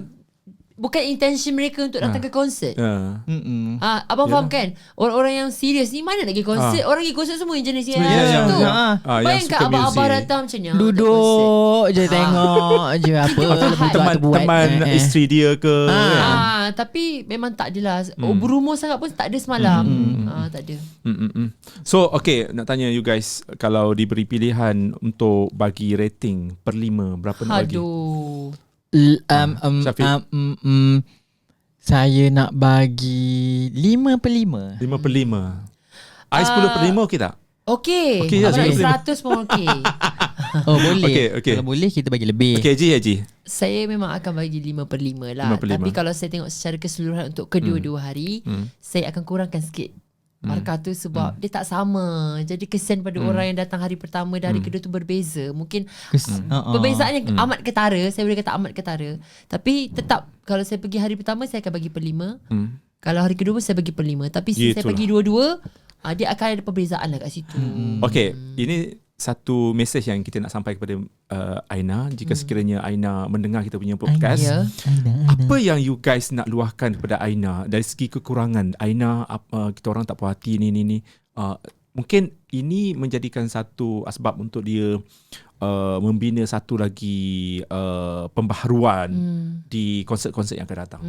bukan intention mereka untuk datang ke konsert. Abang faham kan? Orang-orang yang serius ni mana nak pergi konsert? Orang pergi konsert semua yang jenis yang yang tu. yang Bayangkan suka abang-abang music. datang macam ni. duduk je tengok je apa Teman isteri dia ke kan? Tapi memang tak adalah. Berumur sangat pun tak ada semalam. Tak ada. So okay, nak tanya you guys, kalau diberi pilihan untuk bagi rating per 5, berapa nak bagi? Aduh. Syafiq. Saya nak bagi 5/5. 5 per 5. I 10 per 5 okey tak? Okey. Okey lah, Abang boleh. 100 pun okey. Oh boleh. Okey. Kalau boleh kita bagi lebih. Okay, Haji. Saya memang akan bagi 5/5 lah. 5/5. Tapi kalau saya tengok secara keseluruhan untuk kedua-dua hari, saya akan kurangkan sikit markah tu sebab dia tak sama. Jadi kesan pada orang yang datang hari pertama dan hari kedua tu berbeza. Mungkin perbezaan yang amat ketara, saya boleh kata amat ketara. Tapi tetap kalau saya pergi hari pertama saya akan bagi per 5. Kalau hari kedua pun saya bagi per 5. Tapi saya pergi dua-dua, dia akan ada perbezaan lah kat situ. Okay, ini satu mesej yang kita nak sampai kepada Aina. Jika sekiranya Aina mendengar kita punya podcast, Ya. apa yang you guys nak luahkan kepada Aina dari segi kekurangan Aina? Kita orang tak puas hati ni. Mungkin ini menjadikan satu asbab untuk dia membina satu lagi pembaharuan di konsert-konsert yang akan datang.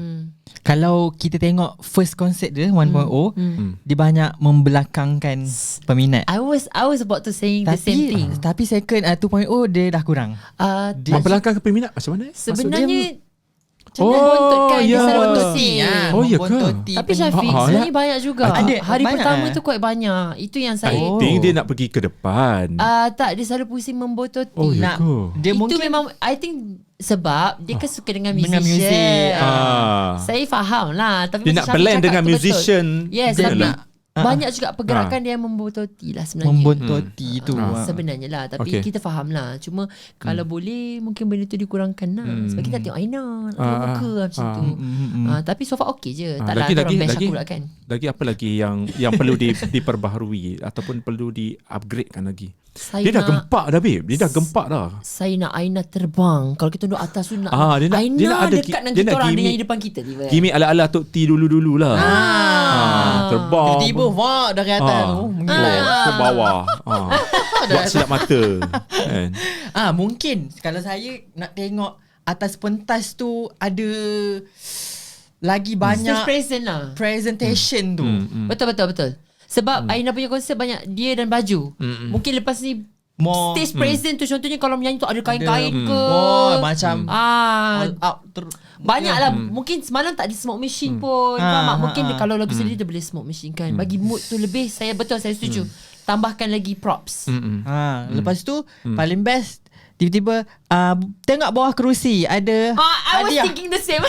Kalau kita tengok first concert dia 1.0, dia banyak membelakangkan peminat. I was about to saying the same thing. Tapi second 2.0 dia dah kurang. Dia Belakang peminat macam mana? sebenarnya bontot kan, dia selalu bontoti. Oh, ya ke? Membontoti Tapi Syafiq, sebenarnya banyak juga. Ada, Hari banyak pertama tu quite banyak. Itu yang saya I think dia nak pergi ke depan. tak, dia selalu pusing membototi. Oh, ya ke? Dia Itu mungkin memang I think sebab dia kan suka dengan Dengan musician. muzik. Saya faham lah. Tapi Dia macam nak Syafiq blend cakap dengan tu betul. musician. Yes, Dia tapi nak. banyak juga pergerakan dia yang membototi lah sebenarnya. membontoti tu. Sebenarnya lah. Tapi Okay. kita faham lah. Cuma kalau boleh mungkin benda tu dikurangkan lah. Sebab kita nak tengok Aina, nak tengok muka lah macam tu. Tapi so far okey je. Tak lah orang bash aku pula kan. Lagi apa lagi yang perlu diperbaharui ataupun perlu di-upgradekan lagi? Saya Dia dah nak- gempak dah, babe. Dia dah gempak dah. Saya nak Aina terbang. Kalau kita duduk atas tu nak dia nak- Aina dia nak ada dekat dengan dia kita nak orang. Dia gimmick- nyanyi depan kita tiba. Gimik ala-ala Tok T dulu-dulu lah. Terbang. Tiba-tiba wah dari atas tu. Ke bawah. Buat silap mata. Kan? Mungkin kalau saya nak tengok atas pentas tu ada lagi Stage banyak present lah. presentation tu. Betul. Sebab Aina punya konsert banyak dia dan baju. Mungkin lepas ni More stage present tu contohnya kalau menyanyi tu ada kain-kain ke. macam Ah, all out banyak lah. Mungkin semalam tak ada smoke machine pun. Faham tak? Mungkin dia, kalau lagu sendiri dia boleh smoke machine kan. Bagi mood tu lebih. Saya setuju. Tambahkan lagi props. Lepas tu paling best tiba-tiba tengok bawah kerusi ada I was hadiah. thinking the same.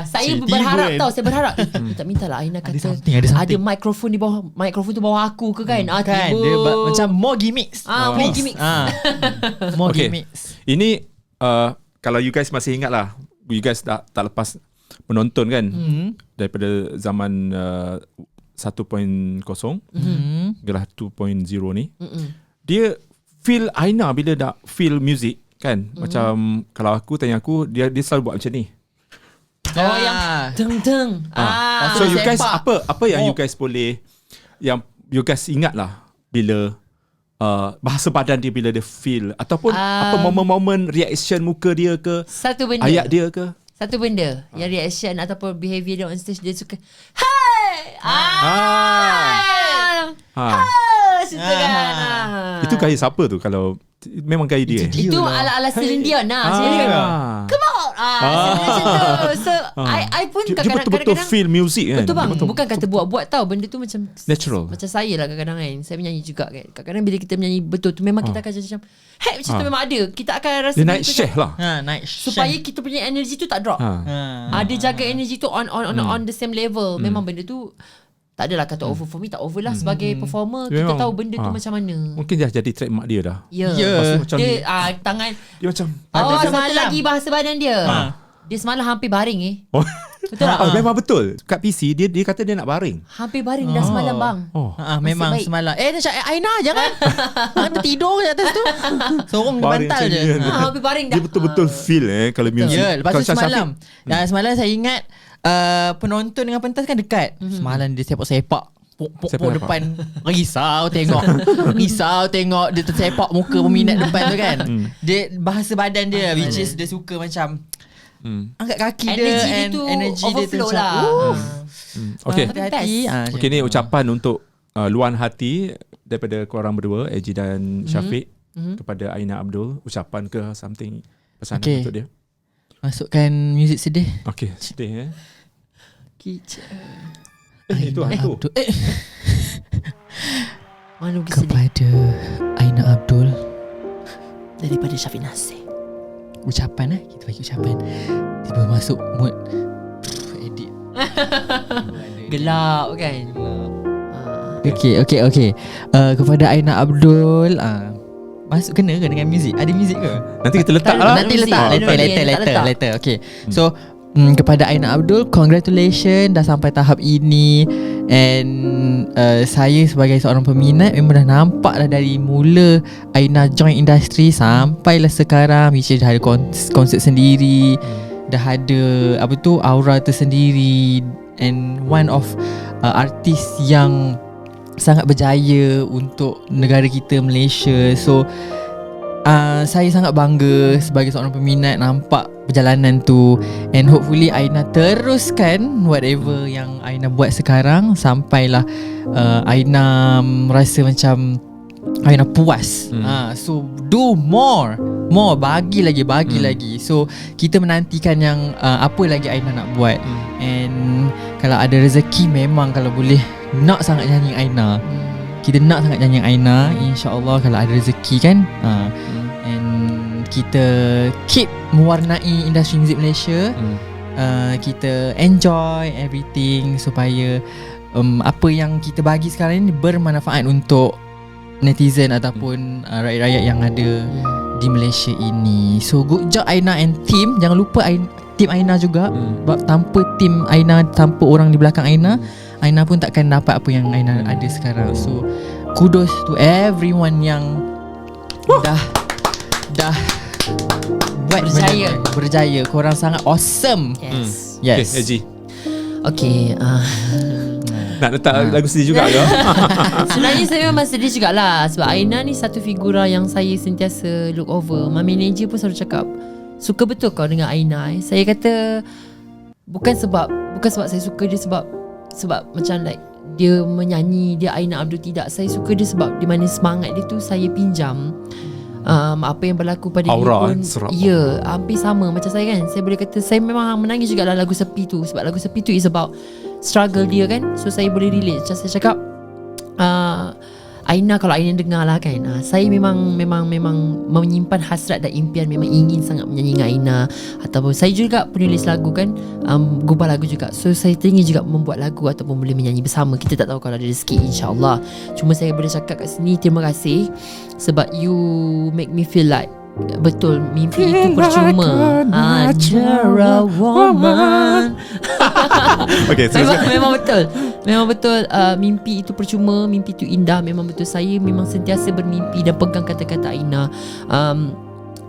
Saya Cik berharap tiba, tau, saya berharap minta lah Aina kata something, ada something. mikrofon di bawah, mikrofon tu bawah aku ke kan. Kan dia macam more gimmicks. more gimmicks. More Okay. gimmicks. Ini kalau you guys masih ingat lah, you guys tak lepas menonton kan daripada zaman 1.0 gelar 2.0 ni. Dia feel Aina bila dah feel music kan. Macam kalau aku tanya aku, dia selalu buat macam ni. Oh yang deng. So you guys sepak. apa yang you guys boleh, yang you guys ingat lah bila bahasa badan dia bila dia feel, ataupun apa momen-momen reaction muka dia ke, satu benda. ayat dia ke. Satu benda yang reaction ataupun behaviour dia on stage, dia suka hai. Situ kan. Itu gaya siapa tu? Kalau memang gaya dia. Itu ala-ala Celine Dion lah. Celine Dion. Come on. Macam tu. So I pun Dia kadang-kadang betul-betul feel music kan. betul bang. Dia betul- Bukan kata buat-buat tau. Benda tu macam Natural. Macam saya lah kadang-kadang kan. Saya menyanyi juga kan. Kadang-kadang bila kita menyanyi betul tu, memang kita akan jadi macam hey, macam tu memang ada. Kita akan rasa Dia naik benda tu share lah. Naik supaya kita punya energy tu tak drop. Ada jaga energy tu on the same level. Memang benda tu tak adalah kata over. For me tak over lah. Sebagai performer, kita Memang, tahu benda tu macam mana. Mungkin dah jadi trademark dia dah. Ya. Lepas tu macam Dia ni, tangan. dia macam Satu semalam. lagi bahasa badan dia. Dia semalam hampir baring Betul tak? memang betul. Kat PC dia kata dia nak baring. Hampir baring dah semalam bang. Memang baik. semalam. Macam Aina jangan. Tertidur je atas tu. Sorong ke Baring bantal macam je. ni. Hampir baring dah. Dia betul-betul feel kalau music. Ya, lepas Kalau tu Syah semalam. Semalam saya ingat penonton dengan pentas kan dekat. Semalam dia sepak-sepak. Pok Sepak-sepak. depan. Risau tengok. Risau tengok dia tersepak muka peminat depan tu kan. Dia bahasa badan dia which is dia suka macam angkat kaki Energy dia dia tu energy dia tu overflow macam, lah. Okay. hati-hati. Okay, ni ucapan untuk luahan hati daripada korang berdua, Eji dan Syafiq, kepada Aina Abdul. Ucapan ke something, pesanan Okay. untuk dia. Masukkan muzik sedih. Okay, sedih Itu Itu hantu. mana lagi sedih Kepada Aina Abdul, daripada Syafiq Nasir. ucapan kita bagi ucapan. Tiba masuk mood edit. Gelap kan. Okay. Kepada Aina Abdul, masuk kena ke dengan muzik? Ada muzik ke? Nanti kita letak Tak, lah. Nanti letak Letak. later. Okay. So kepada Aina Abdul, congratulations dah sampai tahap ini. And saya sebagai seorang peminat memang dah nampak dah dari mula Aina join industri sampailah sekarang, which is dah ada konsert sendiri, dah ada aura tersendiri, and one of artis yang sangat berjaya untuk negara kita Malaysia. So saya sangat bangga sebagai seorang peminat nampak perjalanan tu, and hopefully Aina teruskan whatever yang Aina buat sekarang sampailah Aina rasa macam Aina puas. So do more, bagi lagi. So kita menantikan yang apa lagi Aina nak buat. And kalau ada rezeki, memang kalau boleh nak sangat nyanyi Aina. Kita nak sangat nyanyi Aina, insya-Allah kalau ada rezeki kan. And kita keep mewarnai industri muzik Malaysia. Kita enjoy everything supaya apa yang kita bagi sekarang ni bermanfaat untuk netizen ataupun rakyat-rakyat yang ada di Malaysia ini. So good job Aina and team. Jangan lupa team Aina juga. Sebab tanpa team Aina, tanpa orang di belakang Aina, Aina pun takkan dapat apa yang Aina ada sekarang. So kudos to everyone yang dah buat berjaya. Korang sangat awesome. Yes. Okay, Eji. Okay. Nak letak lagu sedih juga ke? Sebenarnya saya memang sedih jugalah. Sebab Aina ni satu figura yang saya sentiasa look over. My manager pun selalu cakap, suka betul kau dengan Aina. Saya kata bukan sebab saya suka dia sebab macam like dia menyanyi, dia Aina Abdul, tidak. Saya suka dia sebab di mana semangat dia tu saya pinjam. Apa yang berlaku pada Aura, dia pun serap. ya, hampir sama macam saya kan. Saya boleh kata saya memang menangis juga dalam lagu Sepi tu. Sebab lagu Sepi tu is about struggle dia kan. So saya boleh relate. Macam saya cakap Aina, kalau Aina dengar lah kan, saya memang menyimpan hasrat dan impian, memang ingin sangat menyanyi dengan Aina. Ataupun saya juga penulis lagu kan, gubah lagu juga. So saya teringin juga membuat lagu ataupun boleh menyanyi bersama. Kita tak tahu kalau ada rezeki, insyaAllah. Cuma saya boleh cakap kat sini, terima kasih sebab you make me feel like betul mimpi itu percuma. Under a woman. Okay, memang betul mimpi itu percuma, mimpi itu indah. Memang betul, saya memang sentiasa bermimpi dan pegang kata-kata Aina.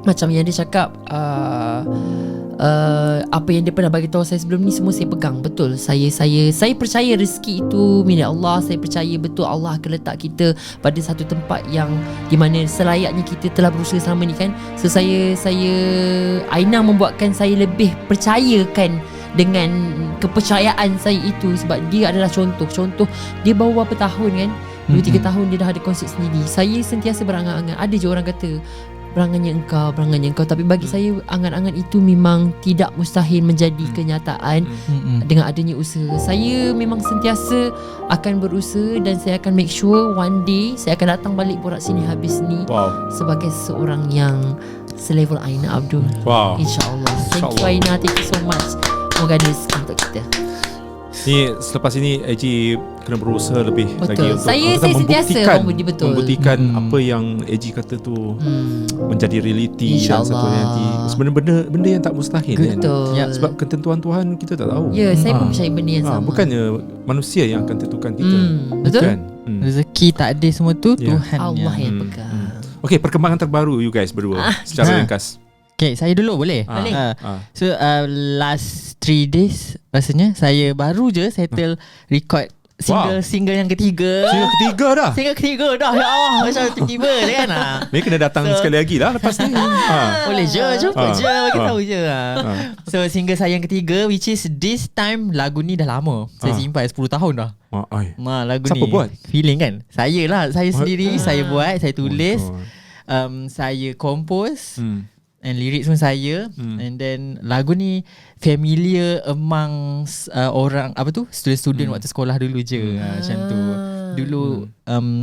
Macam yang dia cakap, apa yang dia pernah bagi tahu saya sebelum ni, semua saya pegang. Betul, saya percaya rezeki itu milik Allah. Saya percaya betul Allah akan letak kita pada satu tempat yang di mana selayaknya kita telah berusaha selama ni kan. So saya Aina membuatkan saya lebih percayakan dengan kepercayaan saya itu, sebab dia adalah contoh dia baru berapa tahun kan, 2-3 tahun dia dah ada konsert sendiri. Saya sentiasa berangan-angan, ada je orang kata berangannya engkau, tapi bagi saya angan-angan itu memang tidak mustahil menjadi kenyataan dengan adanya usaha. Saya memang sentiasa akan berusaha dan saya akan make sure one day saya akan datang balik Borak Sini Habis ni sebagai seorang yang selevel Aina Abdul. InsyaAllah. Thank you Aina, thank you so much. Semoga ada rezeki untuk kita. Ni selepas ini AJ kena berusaha lebih lagi untuk saya sentiasa membuktikan apa yang AJ kata tu menjadi realiti dan satu nanti. Sebenarnya benda yang tak mustahil kan. Sebab ketentuan Tuhan kita tak tahu. Ya, saya pun percaya benda yang sama. Bukannya manusia yang akan tentukan kita. Betul. Kan? Rezeki takdir semua tu Tuhan Allah yang pegang. Okay, perkembangan terbaru you guys berdua secara ringkas. Okay, saya dulu boleh? So last 3 days rasanya saya baru je settle record single yang ketiga. Single ketiga dah. Ya Allah, macam tiba-tiba je kan. Ni kena datang sekali lagi lah lepas ni. Boleh je, jumpa je, bagi tahu je. So single saya yang ketiga, which is this time lagu ni dah lama. Saya simpan 10 tahun dah. Lagu siapa ni buat? Feeling kan. Saya sendiri, saya buat, saya tulis, saya compose. And lyrics pun saya. And then lagu ni familiar amongst orang student waktu sekolah dulu je. Macam tu. Dulu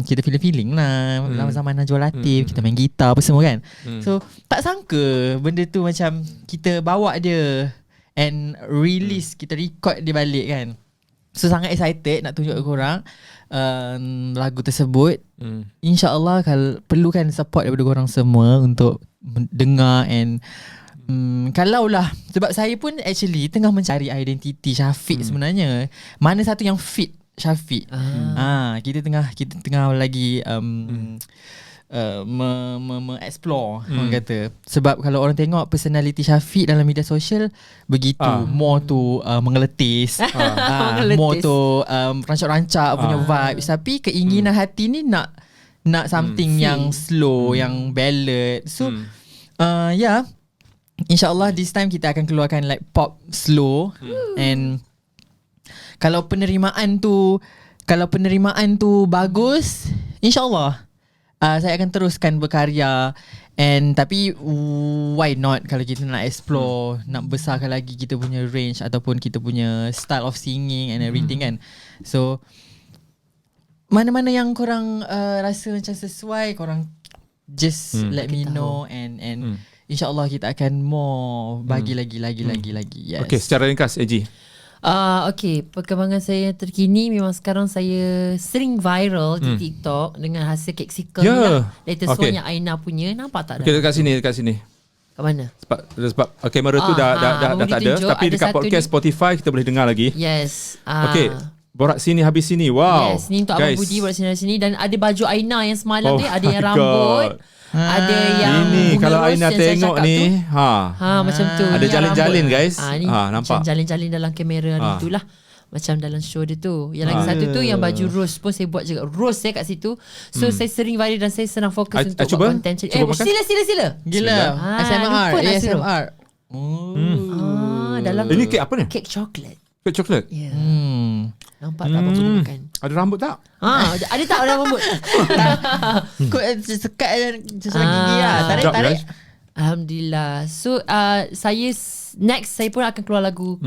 kita feeling lah zaman Najwa Latif, kita main gitar apa semua kan. So tak sangka benda tu macam kita bawa dia and release, kita record dia balik kan. So sangat excited nak tunjuk ke korang lagu tersebut. InsyaAllah perlukan support daripada korang semua untuk dengar. And kalaulah, sebab saya pun actually tengah mencari identiti Syafiq sebenarnya, mana satu yang fit Syafiq. Kita tengah lagi explore orang kata. Sebab kalau orang tengok personality Syafiq dalam media sosial begitu more to menggeletis, more to rancak-rancak punya vibes. Tapi keinginan hati ni nak something yang slow, yang ballad. So InsyaAllah this time kita akan keluarkan like pop slow. And kalau penerimaan tu bagus, InsyaAllah saya akan teruskan berkarya. And tapi why not kalau kita nak explore, nak besarkan lagi kita punya range ataupun kita punya style of singing and everything kan. So mana-mana yang korang rasa macam sesuai, korang just let me know. And InsyaAllah kita akan more bagi lagi. Yes. Okay, secara ringkas AJ. Okay, perkembangan saya yang terkini memang sekarang saya sering viral di TikTok dengan hasil Keksicle ni lah. Latest one yang Aina punya. Nampak tak? Okay, dekat sini. Kat mana? Sebab kamera tu dah tak ada. Tapi dekat podcast Spotify kita boleh dengar lagi. Yes. Okay, Borak Sini Habis Sini. Wow. Yes, ni untuk Abang Budi Borak Sini Habis Sini. Dan ada baju Aina yang semalam ni, ada yang rambut, ada yang ini kalau Aina tengok ni macam tu. Ada jalin-jalin guys. Ni nampak macam jalin-jalin dalam kamera itulah. Macam dalam show dia tu. Yang lagi satu tu yang baju rose pun saya buat juga. Rose kat situ. So saya sering viral dan saya senang fokus untuk buat konten. Sila. Gila. ASMR. Dalam ini kek apa ni? Kek coklat. Kek coklat? Ya. Nampak tak apa boleh makan? Ada rambut tak? Ada tak ada rambut? Kau sekat sesuai gigi lah. Tarik. Alhamdulillah. So saya next saya pun akan keluar lagu.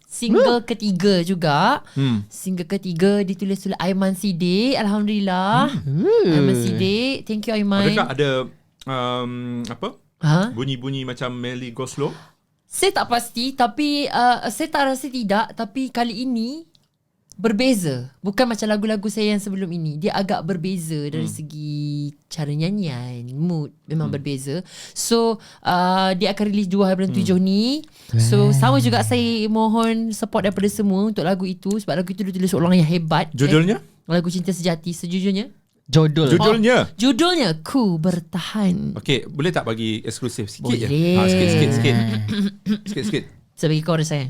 single ketiga juga. Single ketiga ditulis oleh Aiman Sidik. Alhamdulillah. Aiman Sidik. Thank you Aiman. Adakah ada apa? Ha? Bunyi-bunyi macam Melly Go Slow? Saya tak pasti tapi saya tak rasa tidak, tapi kali ini berbeza. Bukan macam lagu-lagu saya yang sebelum ini. Dia agak berbeza dari segi cara nyanyian, mood memang berbeza. So dia akan release 2 hari bulan 7 ni. So sama juga saya mohon support daripada semua untuk lagu itu, sebab lagu itu ditulis orang yang hebat. Judulnya? Lagu Cinta Sejati. Sejujurnya Judulnya? Judulnya Ku Bertahan. Okay, boleh tak bagi eksklusif sikit je? Boleh. Sikit. Saya bagi chorus saya.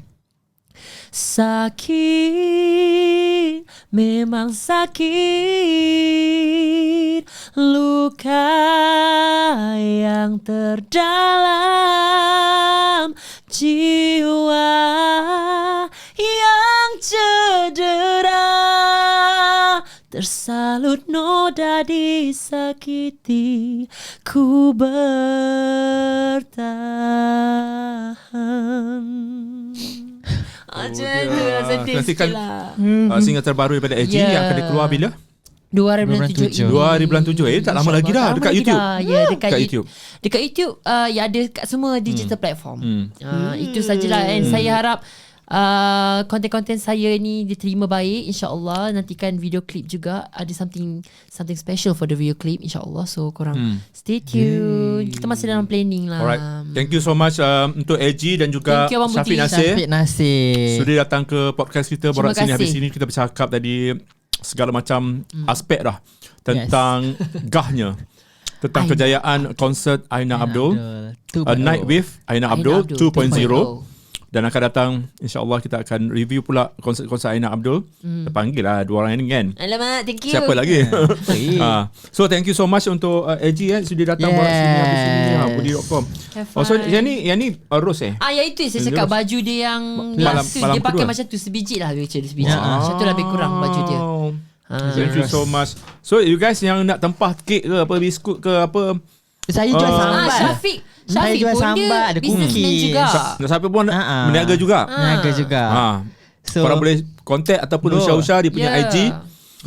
Sakit, memang sakit, luka yang terdalam, jiwa yang cedera, tersalut noda disakiti, ku bertahan. Macam tu lah, sedih sikit lah. Single terbaru daripada AG yang akan keluar bila? 2 hari bulan 7 ini. 2 hari bulan 7. Tak lama lagi dah. Dekat YouTube. Ya, dekat YouTube. Dekat YouTube ya ada kat semua digital platform. Itu sajalah. And saya harap konten-konten saya ni diterima baik, insyaAllah. Nantikan video clip juga. Ada something special for the video clip, insyaAllah. So korang stay tune. Kita masih dalam planning lah. Alright. Thank you so much untuk AG dan juga Thank you, Abang Syafiq Budi. Nasir. Nasir. Sudah datang ke podcast kita. Borak Terima sini kasih. habis sini. Kita bercakap tadi segala macam aspek dah tentang gahnya, tentang Aina. kejayaan konsert Aina Abdul, A Night with Aina Abdul Aina 2.0. Dan akan datang, insyaAllah kita akan review pula konsert-konsert Aina Abdul. Kita panggil lah 2 orang ini kan. Alamak, thank you. Siapa lagi? So thank you so much untuk AG sudah datang borak sini habis sini Budi.com. So yang ni Ros yang itu saya cakap baju dia yang last tu, malam dia pakai kedua. macam tu sebiji lah, sebiji. Macam tu lebih kurang baju dia. Thank you so much. So you guys yang nak tempah kek ke apa, biskut ke apa, Saya jual sambal. Syafiq Saya jual pun sambal, dia ada businessman cookies. juga. siapa pun meniaga juga. Niaga juga. So, Korang boleh contact ataupun usah-usah dia punya IG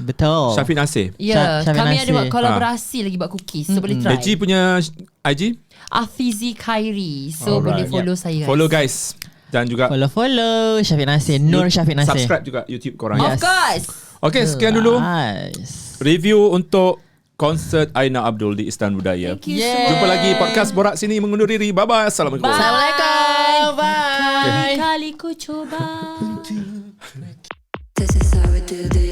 betul. Syafiq Nasir. Ya, Syafiq kami ada Nasir. buat kolaborasi lagi buat cookies. So boleh try. AG punya IG Afizi Khairi. So boleh follow saya guys. follow guys. Dan juga Follow Syafiq Nasir, Nur Syafiq Nasir. subscribe juga YouTube korang. Of course. Okay, sekian dulu Nice. review untuk konsert Aina Abdul di Istana Budaya. Thank you Yeah. so much. Jumpa lagi podcast Borak sini mengundur diri. Bye-bye. Assalamualaikum. Bye. Assalamualaikum. Bye. Kali-kali ku coba. This is how we do this.